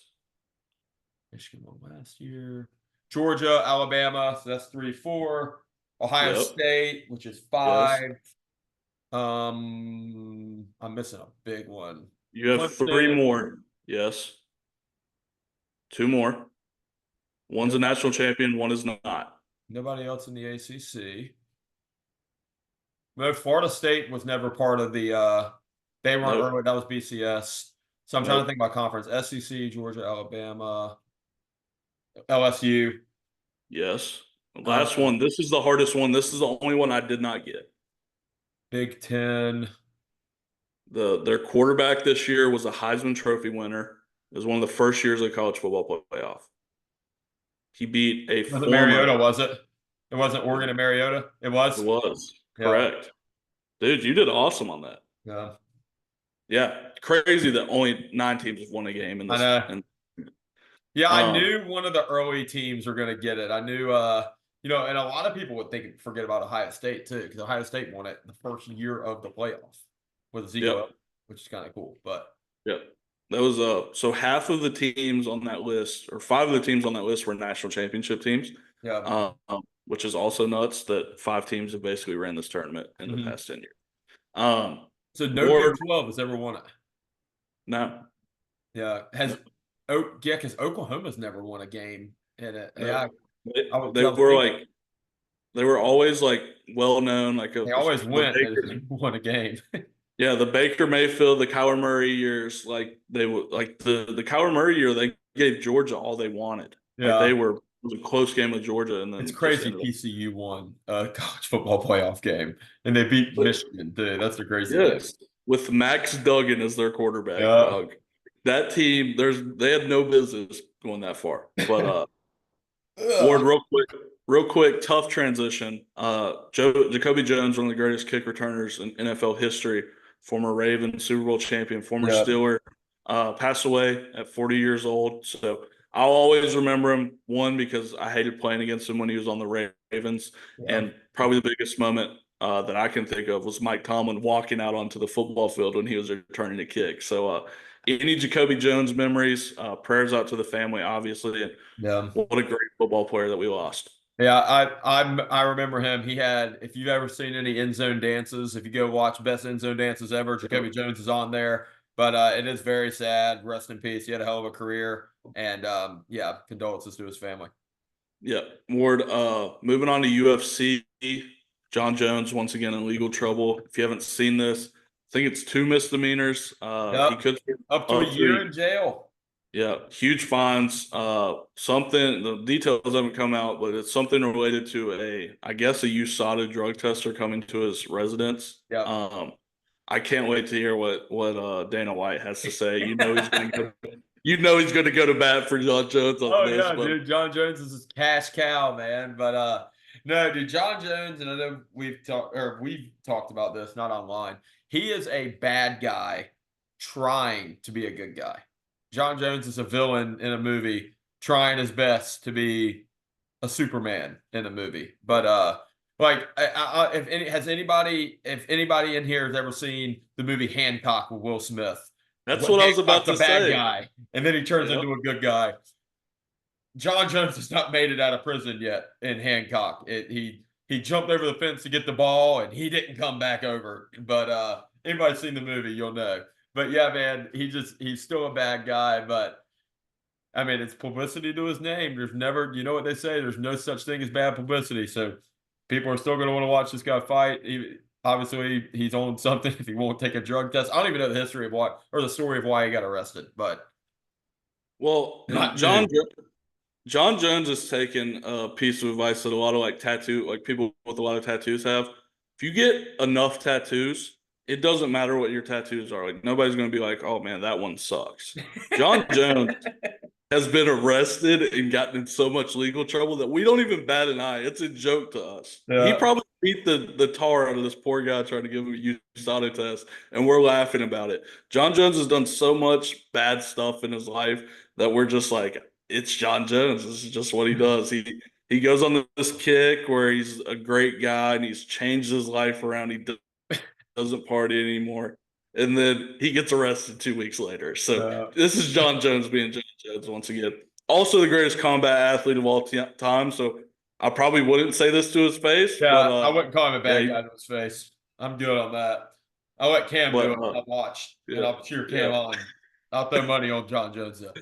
Michigan won last year. Georgia, Alabama. So that's 3, 4. Ohio State, which is 5. Yes. I'm missing a big one. You have Clemson. 3 more. Yes. 2 more. One's a national champion. One is not. Nobody else in the ACC. No, Florida State was never part of the they weren't early. That was BCS. So I'm trying to think about conference. SEC, Georgia, Alabama, LSU. Yes. Last one. This is the hardest one. This is the only one I did not get. Big Ten. Their quarterback this year was a Heisman Trophy winner. It was one of the first years of the college football playoff. He beat a former. Mariota, was it? It wasn't Oregon and Mariota? It was? It was. Yeah. Correct. Dude, you did awesome on that. Yeah. Yeah. Crazy that only 9 teams have won a game in this. I know. Yeah, I knew one of the early teams were going to get it. I knew, and a lot of people would forget about Ohio State too, because Ohio State won it the first year of the playoff with Ezekiel, which is kind of cool. But that was so half of the teams on that list, or 5 of the teams on that list, were national championship teams. Yeah. which is also nuts that 5 teams have basically ran this tournament in the past 10 years. So no Ward, Big 12 has ever won it. no. Yeah, because Oklahoma's never won a game in it. Yeah, they were always like well known, like they always went. They just won a game. Yeah, the Baker Mayfield, the Kyler Murray years, like they would like the Kyler Murray year, they gave Georgia all they wanted. Yeah, Like it was a close game with Georgia, and then it's crazy. PCU won a college football playoff game, and they beat Michigan too. That's the crazy thing. With Max Duggan as their quarterback. That team, they had no business going that far. But Ward, real quick, tough transition. Jacoby Jones, one of the greatest kick returners in NFL history, former Raven, Super Bowl champion, former Steeler, passed away at 40 years old. So I'll always remember him, one, because I hated playing against him when he was on the Ravens. And probably the biggest moment that I can think of was Mike Tomlin walking out onto the football field when he was returning a kick. So any Jacoby Jones memories, prayers out to the family, obviously. And what a great football player that we lost. Yeah, I remember him. He had, if you've ever seen any end zone dances, if you go watch best end zone dances ever, Jacoby Jones is on there. But it is very sad. Rest in peace. He had a hell of a career. And condolences to his family. Yeah. Ward, moving on to UFC, John Jones once again in legal trouble. If you haven't seen this, I think it's 2 misdemeanors. He could up to a year in jail. Yeah, huge fines. The details haven't come out, but it's something related to I guess a USADA drug tester coming to his residence. Yeah. I can't wait to hear what Dana White has to say. You know he's going to go to bat for John Jones on this. Dude, John Jones is his cash cow, man. But no, dude, John Jones, and I know we've talked about this, not online. He is a bad guy trying to be a good guy. John Jones is a villain in a movie trying his best to be a Superman in a movie. But if anybody in here has ever seen the movie Hancock with Will Smith, that's what I was about to say. Bad guy, and then he turns into a good guy. John Jones has not made it out of prison yet in Hancock. He jumped over the fence to get the ball, and he didn't come back over. But anybody seen the movie, you'll know. But yeah, man, he's still a bad guy. But I mean, it's publicity to his name. There's never, you know what they say, there's no such thing as bad publicity. So people are still going to want to watch this guy fight. Obviously, he's on something if he won't take a drug test. I don't even know the history of the story of why he got arrested. But John Jones has taken a piece of advice that a lot of people with a lot of tattoos have. If you get enough tattoos, it doesn't matter what your tattoos are. Like, nobody's going to be like, oh man, that one sucks. John Jones has been arrested and gotten in so much legal trouble that we don't even bat an eye. It's a joke to us. Yeah. He probably beat the tar out of this poor guy trying to give him a USADA test, and we're laughing about it. John Jones has done so much bad stuff in his life that we're just like, it's John Jones. This is just what he does. He goes on this kick where he's a great guy and he's changed his life around. He doesn't party anymore, and then he gets arrested 2 weeks later. So this is John Jones being John Jones once again. Also the greatest combat athlete of all time. So I probably wouldn't say this to his face. Yeah, but, I wouldn't call him a bad guy to his face. I'm good on that. I'll let Cam do it. I'll watch, and I'll cheer Cam on. I'll throw money on John Jones though.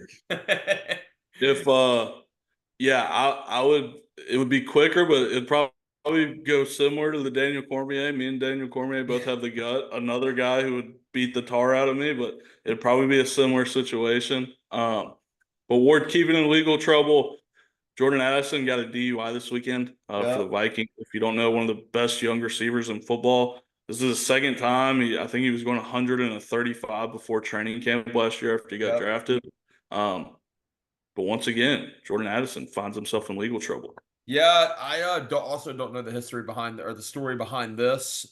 I would. It would be quicker, but it'd probably go similar to the Daniel Cormier. Me and Daniel Cormier both have the gut. Another guy who would beat the tar out of me, but it'd probably be a similar situation. But Ward, keeping in legal trouble, Jordan Addison got a DUI this weekend for the Vikings. If you don't know, one of the best young receivers in football. This is his second time. I think he was going 135 before training camp last year after he got drafted. But once again, Jordan Addison finds himself in legal trouble. Yeah, I also don't know the history behind the story behind this.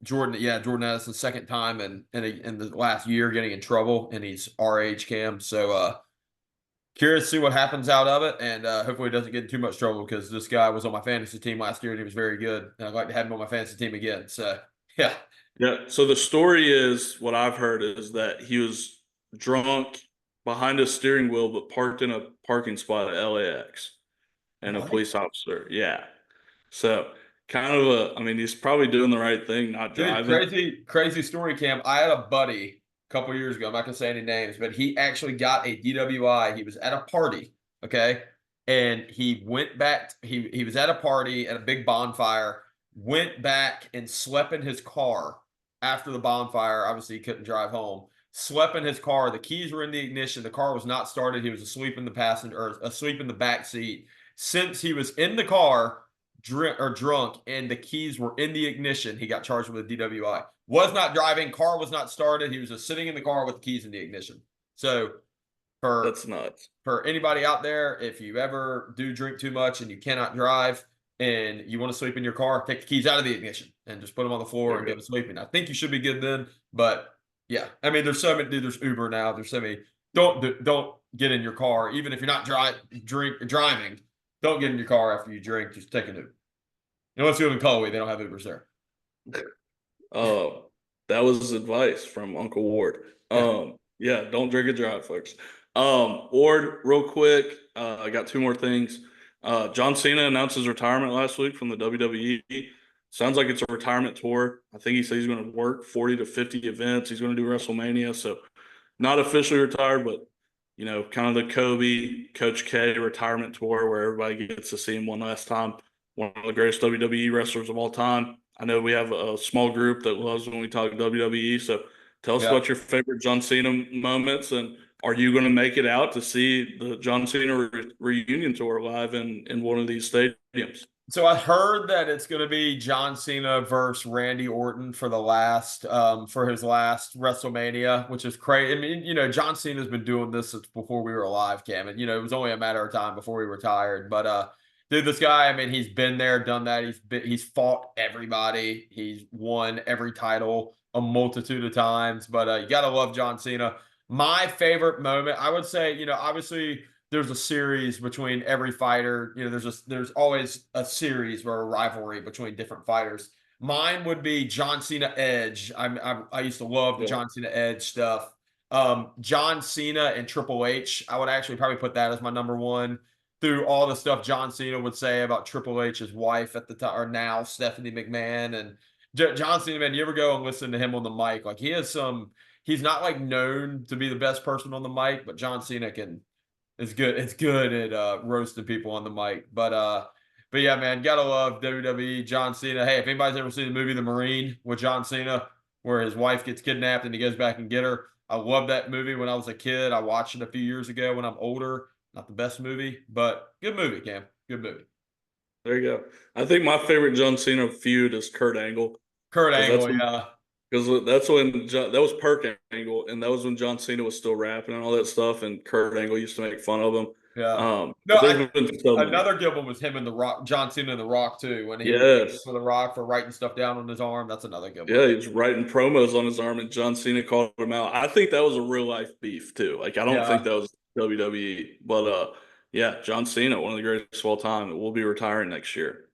Jordan Addison's second time in the last year getting in trouble, and he's our age, Cam. So curious to see what happens out of it, and hopefully he doesn't get in too much trouble, because this guy was on my fantasy team last year and he was very good, and I'd like to have him on my fantasy team again. So yeah. So the story is, what I've heard is that he was drunk behind a steering wheel, but parked in a parking spot at LAX. and a What? police officer. Yeah. So kind of he's probably doing the right thing, not Dude, driving. crazy story, Cam. I had a buddy a couple years ago. I'm not gonna say any names, but he actually got a DWI. He was at a party, okay, and he went back. He was at a party at a big bonfire. Went back and slept in his car after the bonfire. Obviously, he couldn't drive home. Slept in his car. The keys were in the ignition. The car was not started. He was asleep in the passenger or asleep in the back seat. Since he was in the car drunk and the keys were in the ignition, he got charged with a DWI. Was not driving, car was not started. He was just sitting in the car with the keys in the ignition. So That's nuts. for anybody out there, if you ever do drink too much and you cannot drive and you want to sleep in your car, take the keys out of the ignition and just put them on the floor and go to sleeping. I think you should be good then, but yeah, I mean, there's so many. Dude, there's Uber now. There's so many. Don't get in your car, even if you're not driving. Don't get in your car after you drink. Just take an Uber. Unless you live in Cullowhee, they don't have Ubers there. That was advice from Uncle Ward. Yeah, don't drink and drive, folks. Ward, real quick, I got two more things. John Cena announced his retirement last week from the WWE. Sounds like it's a retirement tour. I think he said he's going to work 40 to 50 events. He's going to do WrestleMania. So not officially retired, but, kind of the Kobe, Coach K retirement tour where everybody gets to see him one last time. One of the greatest WWE wrestlers of all time. I know we have a small group that loves when we talk WWE. So tell us about your favorite John Cena moments, and are you going to make it out to see the John Cena reunion tour live in one of these stadiums? So I heard that it's going to be John Cena versus Randy Orton for his last WrestleMania, which is crazy. I mean, John Cena's been doing this since before we were alive, Cam, and it was only a matter of time before he retired. But dude, this guy, I mean, he's been there, done that. He's fought everybody. He's won every title a multitude of times. But you gotta love John Cena. My favorite moment, I would say, obviously there's a series between every fighter. There's always a series or a rivalry between different fighters. Mine would be John Cena Edge. I used to love the John Cena Edge stuff. John Cena and Triple H. I would actually probably put that as my number one. Through all the stuff John Cena would say about Triple H's wife at the time, or now Stephanie McMahon, and John Cena, man, you ever go and listen to him on the mic? Like he's not like known to be the best person on the mic, but John Cena is good. It's good at roasting people on the mic. But yeah, man, gotta love WWE, John Cena. Hey, if anybody's ever seen the movie The Marine with John Cena, where his wife gets kidnapped and he goes back and get her, I love that movie when I was a kid. I watched it a few years ago when I'm older. Not the best movie, but good movie, Cam. Good movie. There you go. I think my favorite John Cena feud is Kurt Angle. Kurt Angle, yeah. Because that's when that was Perk Angle, and that was when John Cena was still rapping and all that stuff, and Kurt Angle used to make fun of him. Yeah. Another good one was him and The Rock, John Cena and The Rock too. When he was for The Rock for writing stuff down on his arm, that's another good one. Yeah, he was writing promos on his arm, and John Cena called him out. I think that was a real life beef too. Like I don't think that was WWE, but yeah, John Cena, one of the greatest of all time, will be retiring next year.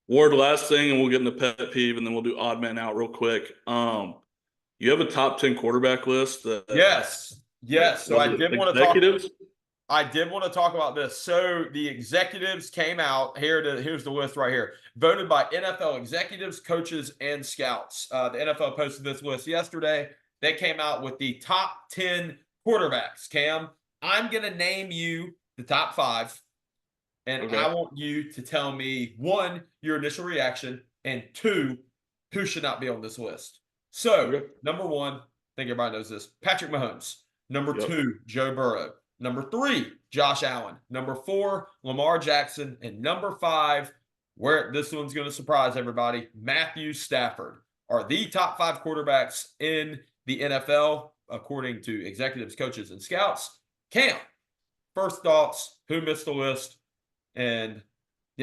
Ward, last thing, and we'll get into pet peeve, and then we'll do odd man out real quick. You have a top 10 quarterback list. Yes. So I did want to talk about this. So the executives came out. Here's the list right here. Voted by NFL executives, coaches, and scouts. The NFL posted this list yesterday. They came out with the top 10 quarterbacks. Cam, I'm going to name you the top 5. And I want you to tell me, 1, your initial reaction, and 2, who should not be on this list. So, number 1, I think everybody knows this, Patrick Mahomes. Number 2, Joe Burrow. Number 3, Josh Allen. Number 4, Lamar Jackson. And number 5, where this one's going to surprise everybody, Matthew Stafford are the top 5 quarterbacks in the NFL, according to executives, coaches, and scouts. Cam, first thoughts, who missed the list? And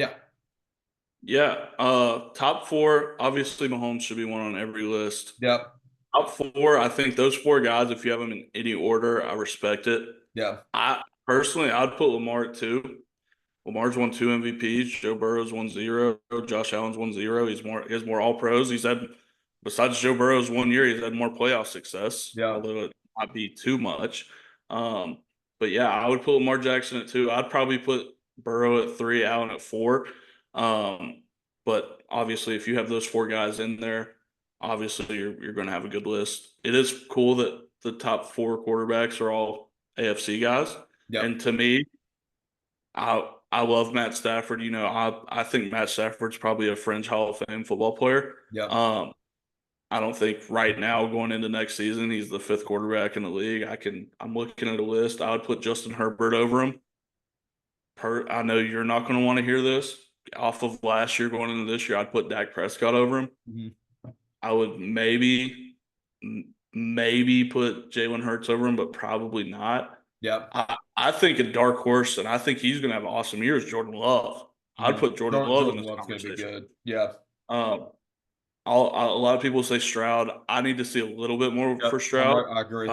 top 4, obviously Mahomes should be one on every list. Yep. Top 4, I think those 4 guys, if you have them in any order, I respect it. Yeah. I'd put Lamar at 2. Lamar's won 2 MVPs. Joe Burrow's won 0. Josh Allen's won 0. He has more all pros. He's had, besides Joe Burrow's 1 year, he's had more playoff success. Yeah. Although it might be too much. But yeah, I would put Lamar Jackson at 2. I'd probably put Burrow at 3, Allen at 4. But obviously, if you have those 4 guys in there, obviously you're going to have a good list. It is cool that the top 4 quarterbacks are all AFC guys. Yep. And to me, I love Matt Stafford. I think Matt Stafford's probably a fringe Hall of Fame football player. Yep. I don't think right now going into next season he's the 5th quarterback in the league. I'm looking at a list. I would put Justin Herbert over him. I know you're not going to want to hear this. Off of last year going into this year, I'd put Dak Prescott over him. Mm-hmm. I would maybe put Jalen Hurts over him, but probably not. Yep. I think a dark horse, and I think he's going to have an awesome year, is Jordan Love. I'd put Jordan Love in this Love's going to conversation. be good. Yeah. A lot of people say Stroud. I need to see a little bit more for Stroud. I agree.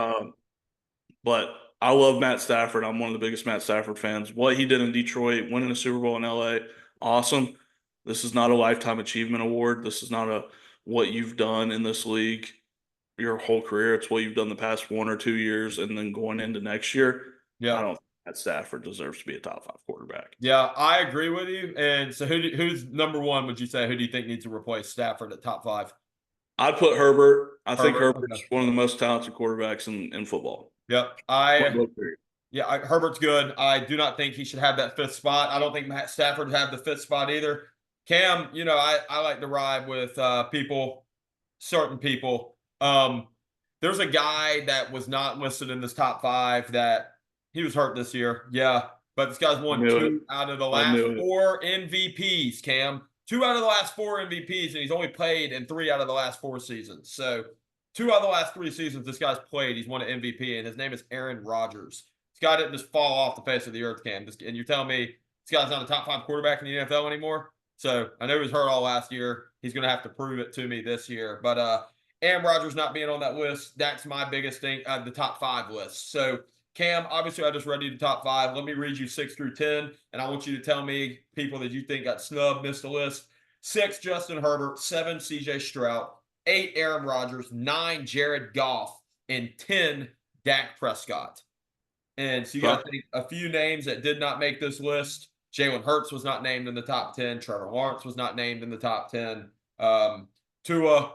But I love Matt Stafford. I'm one of the biggest Matt Stafford fans. What he did in Detroit, winning a Super Bowl in LA, awesome. This is not a lifetime achievement award. This is not what you've done in this league your whole career. It's what you've done the past 1 or 2 years, and then going into next year. Yeah. I don't think that Stafford deserves to be a top 5 quarterback. Yeah, I agree with you. And so who's number 1, would you say? Who do you think needs to replace Stafford at top 5? I'd put Herbert. I think Herbert's okay. one of the most talented quarterbacks in football. Yep. Herbert's good. I do not think he should have that 5th spot. I don't think Matt Stafford have the 5th spot either. Cam, I like to ride with certain people. There's a guy that was not listed in this top 5 that he was hurt this year. Yeah. But this guy's won 2 out of the last 4 MVPs, Cam. 2 out of the last 4 MVPs, and he's only played in 3 out of the last 4 seasons. So 2 out of the last 3 seasons this guy's played, he's won an MVP, and his name is Aaron Rodgers. This guy didn't just fall off the face of the earth, Cam. And you're telling me this guy's not a top 5 quarterback in the NFL anymore? So I know he was hurt all last year. He's going to have to prove it to me this year. But Aaron Rodgers not being on that list, that's my biggest thing, the top 5 list. So Cam, obviously I just read you the top 5. Let me read you 6 through 10, and I want you to tell me people that you think got snubbed, missed the list. 6, Justin Herbert. 7, C.J. Stroud. 8, Aaron Rodgers. 9, Jared Goff. And 10, Dak Prescott. And so you got to think a few names that did not make this list. Jalen Hurts was not named in the top 10. Trevor Lawrence was not named in the top 10. Tua,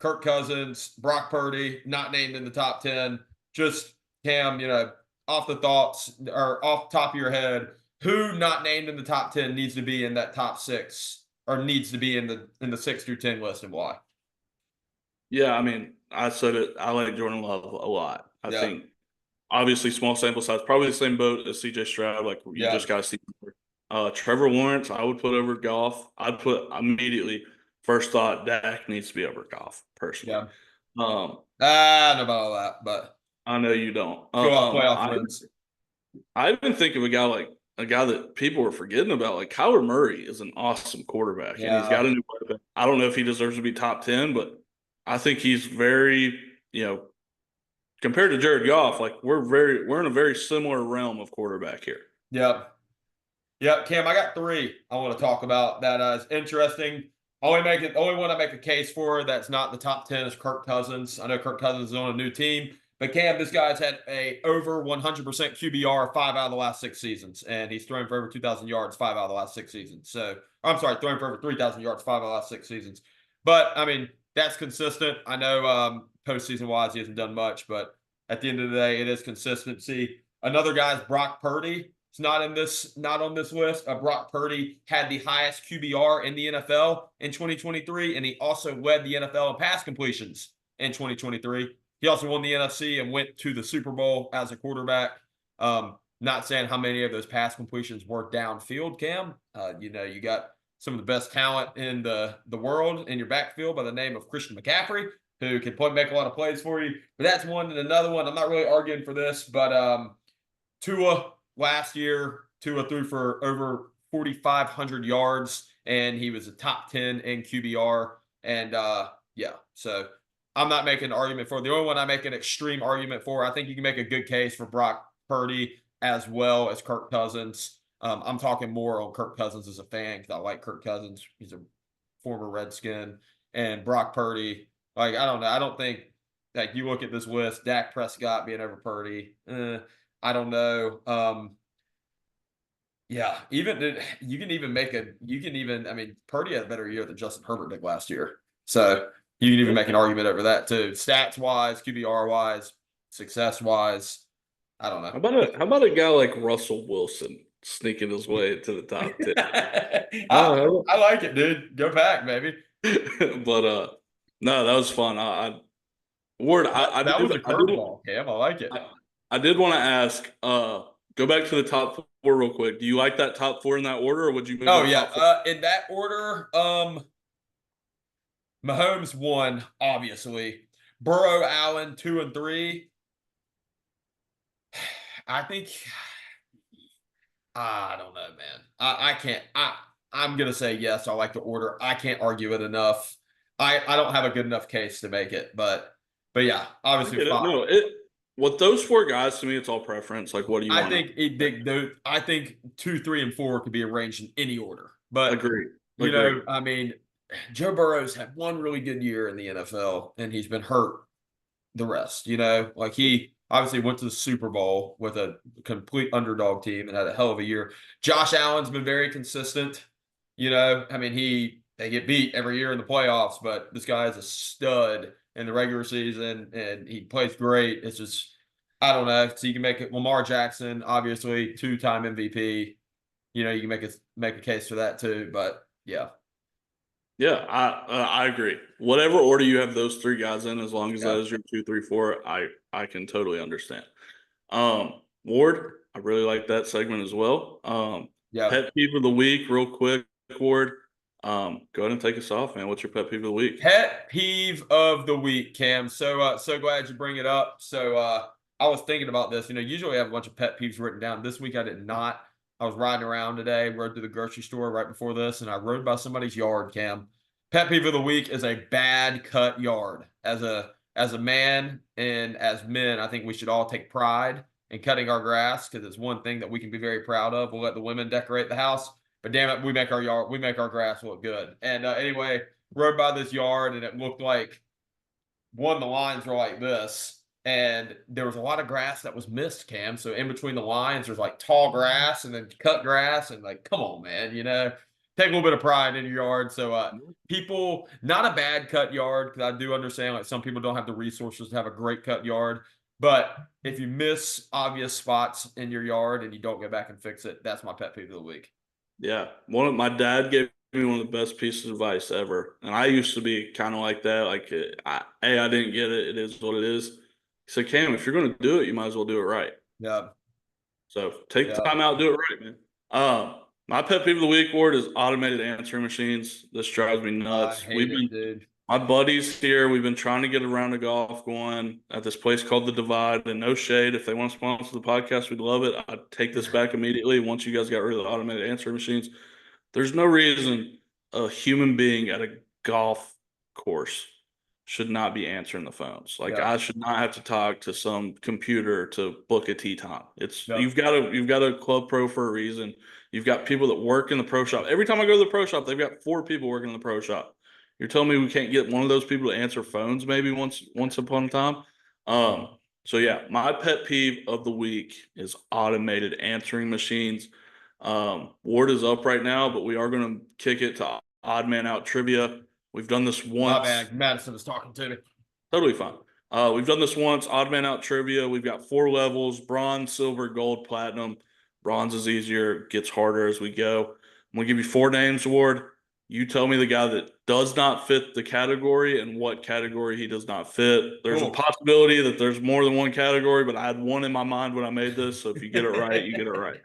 Kirk Cousins, Brock Purdy, not named in the top 10. Just, Cam, off the thoughts or off the top of your head, who not named in the top 10 needs to be in that top 6 or needs to be in the 6 through 10 list, and why? Yeah, I mean, I said it. I like Jordan Love a lot. I think obviously small sample size, probably the same boat as CJ Stroud. Like you just got to see. Trevor Lawrence, I would put over Goff. I'd put immediately first thought Dak needs to be over Goff personally. Yeah. I don't know about all that, but I know you don't. Go off playoff wins. I even think of a guy that people are forgetting about. Like Kyler Murray is an awesome quarterback, and he's got a new weapon. I don't know if he deserves to be top 10, but I think he's very, compared to Jared Goff, like we're in a very similar realm of quarterback here. Yep. Cam, I got 3 I want to talk about that is interesting. Only one I make a case for that's not the top 10 is Kirk Cousins. I know Kirk Cousins is on a new team, but Cam, this guy's had a over 100% QBR 5 out of the last 6 seasons, and he's thrown for over 2,000 yards 5 out of the last 6 seasons. So, I'm sorry, thrown for over 3,000 yards 5 out of the last 6 seasons. But I mean, that's consistent. I know postseason wise he hasn't done much, but at the end of the day, it is consistency. Another guy's Brock Purdy. It's not on this list. Brock Purdy had the highest QBR in the NFL in 2023, and he also led the NFL in pass completions in 2023. He also won the NFC and went to the Super Bowl as a quarterback. Not saying how many of those pass completions were downfield, Cam. You got some of the best talent in the world in your backfield by the name of Christian McCaffrey, who can make a lot of plays for you. But that's one, and another one. I'm not really arguing for this, but Tua. Last year, Tua threw for over 4,500 yards, and he was a top 10 in QBR. And, so I'm not making an argument for it. The only one I make an extreme argument for, I think you can make a good case for Brock Purdy as well as Kirk Cousins. I'm talking more on Kirk Cousins as a fan because I like Kirk Cousins. He's a former Redskin. And Brock Purdy, I don't know. I don't think, you look at this list, Dak Prescott being over Purdy, I don't know. Yeah, even you can even make a you can even I mean Purdy had a better year than Justin Herbert did last year, so you can even make an argument over that too. Stats wise, QBR wise, success wise, I don't know. How about a guy like Russell Wilson sneaking his way to the top 10? I like it, dude. Go back, baby. But no, that was fun. Ward, That was a curveball, Cam. I like it. I did want to ask, go back to the top four real quick. Do you like that top four in that order, or would you move Oh that yeah, top four? in that order, Mahomes 1, obviously. Burrow, Allen 2 and 3. I think I don't know, man. I can't. I'm gonna say yes. I like the order. I can't argue it enough. I don't have a good enough case to make it, but yeah, I obviously get it. five. No, with those four guys, to me, it's all preference. Like, what do you I want think I think 2, 3, and 4 could be arranged in any order. to But agree? Agree. I mean, Joe Burrow's had one really good year in the NFL, and he's been hurt the rest. Like he obviously went to the Super Bowl with a complete underdog team and had a hell of a year. Josh Allen's been very consistent. I mean, they get beat every year in the playoffs, but this guy is a stud in the regular season and he plays great. It's just I don't know. So you can make it Lamar Jackson, obviously, 2-time MVP. You can make a case for that too. But yeah. Yeah, I agree. Whatever order you have those three guys in, as long as that Yeah. is your 2, 3, 4, I can totally understand. Ward, I really like that segment as well. Yeah. Pet peeve of the week, real quick, Ward. Go ahead and take us off, man. What's your pet peeve of the week? Pet peeve of the week, Cam. So glad you bring it up. So I was thinking about this. Usually I have a bunch of pet peeves written down. This week I did not. I was riding around today, rode to the grocery store right before this, and I rode by somebody's yard, Cam. Pet peeve of the week is a bad cut yard. As a man and as men, I think we should all take pride in cutting our grass because it's one thing that we can be very proud of. We'll let the women decorate the house, but damn it, we make our grass look good. And anyway, rode by this yard and it looked like the lines were like this. And there was a lot of grass that was missed, Cam. So in between the lines, there's like tall grass and then cut grass. And like, come on, man, take a little bit of pride in your yard. So people, not a bad cut yard, because I do understand like some people don't have the resources to have a great cut yard. But if you miss obvious spots in your yard and you don't go back and fix it, that's my pet peeve of the week. Yeah, my dad gave me one of the best pieces of advice ever, and I used to be kind of like that. Like, I didn't get it. It is what it is. He said, Cam, if you're going to do it, you might as well do it right. Yeah. So take the Yeah. time out, do it right, man. My pet peeve of the week, Ward, is automated answering machines. This drives me I nuts. hate it, dude. My buddies here, we've been trying to get a round of golf going at this place called The Divide. And no shade, if they want to sponsor the podcast, we'd love it. I'd take this back immediately once you guys got rid of the automated answering machines. There's no reason a human being at a golf course should not be answering the phones. Like, Yeah. I should not have to talk to some computer to book a tee time. Yeah. You've got a club pro for a reason. You've got people that work in the pro shop. Every time I go to the pro shop, they've got 4 people working in the pro shop. You're telling me we can't get one of those people to answer phones maybe once upon a time? So yeah, my pet peeve of the week is automated answering machines. Ward is up right now, but we are going to kick it to odd man out trivia. We've done this once. My bad. Madison was talking to me. Totally fine. We've done this once. Odd man out trivia. We've got 4 levels: bronze, silver, gold, platinum. Bronze is easier, gets harder as we go. I'm going to give you 4 names, Ward. You tell me the guy that does not fit the category and what category he does not fit. There's a possibility that there's more than one category, but I had one in my mind when I made this. So if you get it right, you get it right.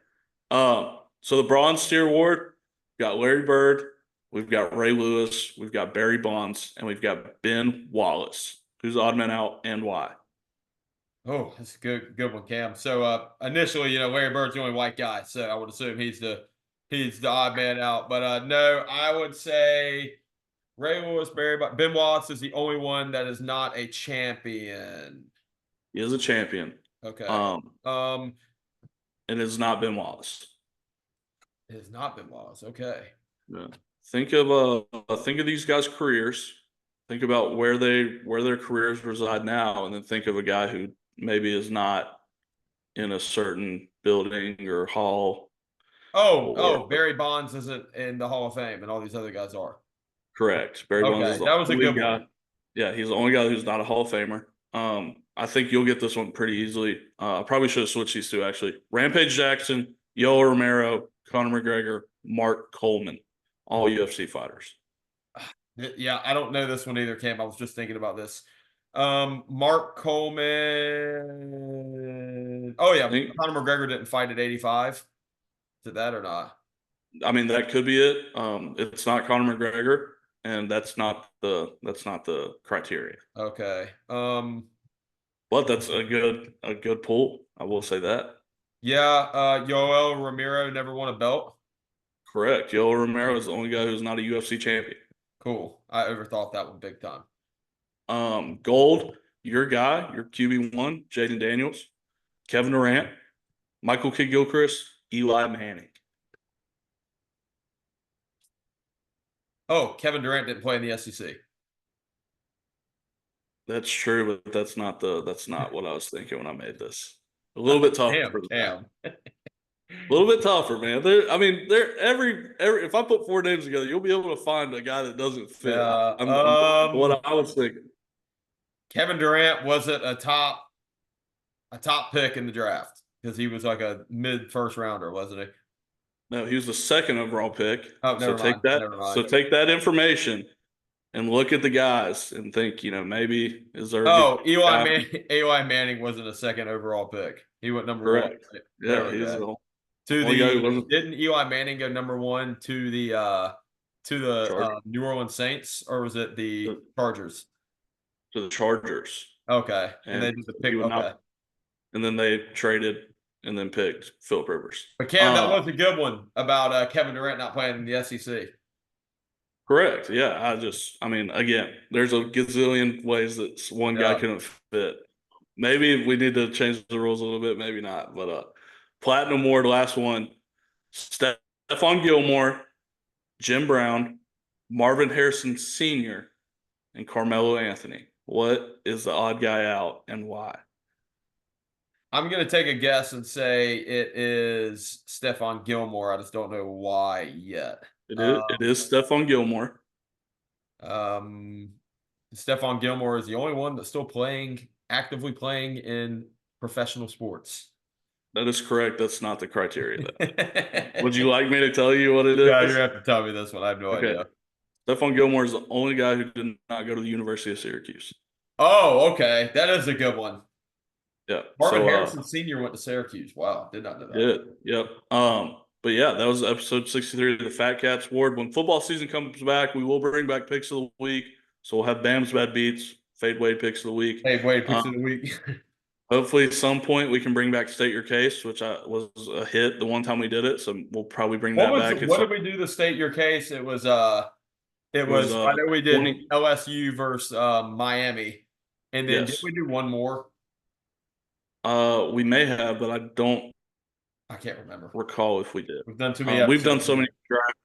So the bronze tier award, we've got Larry Bird, we've got Ray Lewis, we've got Barry Bonds, and we've got Ben Wallace. Who's odd man out and why? Oh, that's a good one, Cam. So initially, Larry Bird's the only white guy, so I would assume he's the odd man out. But no, I would say Ray Lewis, Ben Wallace is the only one that is not a champion. He is a champion. Okay. It has not Ben Wallace. It has not Ben Wallace. Okay. Yeah. Think of these guys' careers. Think about where their careers reside now, and then think of a guy who maybe is not in a certain building or hall. Barry Bonds isn't in the Hall of Fame, and all these other guys are. Correct. Barry Bonds is the that was a only good guy. one. Yeah, he's the only guy who's not a Hall of Famer. I think you'll get this one pretty easily. I probably should have switched these two, actually. Rampage Jackson, Yoel Romero, Conor McGregor, Mark Coleman, all UFC fighters. Yeah, I don't know this one either, Cam. I was just thinking about this. Mark Coleman. Oh, yeah. Conor McGregor didn't fight at 85. Is it that or not? I mean, that could be it. It's not Conor McGregor, and that's not the criteria. Okay. But that's a good pull. I will say that. Yeah, Yoel Romero never won a belt. Correct. Yoel Romero is the only guy who's not a UFC champion. Cool. I overthought that one big time. Gold, your guy, your QB1, Jaden Daniels, Kevin Durant, Michael Kidd-Gilchrist, Eli Manning. Oh, Kevin Durant didn't play in the SEC. That's true, but that's not what I was thinking when I made this. A little bit tougher. Damn. A little bit tougher, man. Every if I put four names together, you'll be able to find a guy that doesn't fit. What I was thinking. Kevin Durant wasn't a top pick in the draft because he was like a mid first rounder, wasn't he? No, he was the second overall pick. Oh, never mind. So take that information and look at the guys and think, maybe is there? Oh, Eli Manning wasn't a second overall pick. He went number one. Yeah, didn't Eli Manning go number one to the New Orleans Saints, or was it the Chargers? To the Chargers. Okay, and they did the pick. Okay, and then they traded and then picked Philip Rivers. But Cam, that was a good one about Kevin Durant not playing in the SEC. Correct. Yeah, again, there's a gazillion ways that one guy couldn't fit. Maybe we need to change the rules a little bit, maybe not. But Platinum Award, last one, Stephon Gilmore, Jim Brown, Marvin Harrison Sr., and Carmelo Anthony. What is the odd guy out and why? I'm going to take a guess and say it is Stephon Gilmore. I just don't know why yet. It is Stephon Gilmore. Stephon Gilmore is the only one that's still actively playing in professional sports. That is correct. That's not the criteria, though. Would you like me to tell you what it is? Yeah, you have to tell me this one. I have no idea. Stephon Gilmore is the only guy who did not go to the University of Syracuse. Oh, okay. That is a good one. Yeah. Marvin Harrison Sr. went to Syracuse. Wow. Did not know that. Yep. But yeah, that was episode 63 of the Fat Katz Award. When football season comes back, we will bring back picks of the week. So we'll have Bam's Bad Beats, Fade Wade picks of the week. Fade Wade picks of the week. Hopefully at some point we can bring back State Your Case, which was a hit the one time we did it. So we'll probably bring that back. What did we do to State Your Case? It was I know we did LSU versus Miami. And then did we do one more? We may have, but I can't remember. Recall if we did. We've done too many. We've done so many drafts.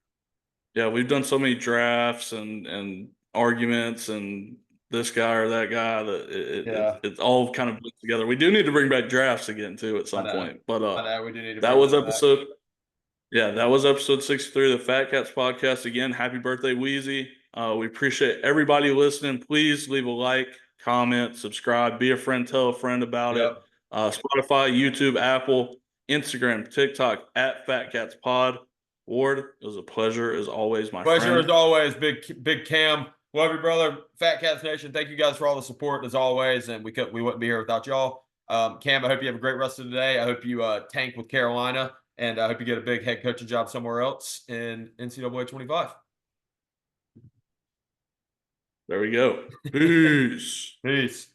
Yeah, we've done so many drafts and arguments and this guy or that guy that it's all kind of put together. We do need to bring back drafts again too at some point. But we do need to that was episode. Yeah, that was episode 63 of the Fat Katz Podcast. Again, happy birthday, Wheezy. We appreciate everybody listening. Please leave a like, comment, subscribe, be a friend, tell a friend about it. Spotify, YouTube, Apple, Instagram, TikTok, at Fat Katz Pod. Ward, it was a pleasure as always, my friend. Pleasure as always, big Cam. Love you, brother. Fat Katz Nation, thank you guys for all the support as always, and we wouldn't be here without y'all. Cam, I hope you have a great rest of the day. I hope you tank with Carolina, and I hope you get a big head coaching job somewhere else in NCAA 25. There we go. Peace. Peace.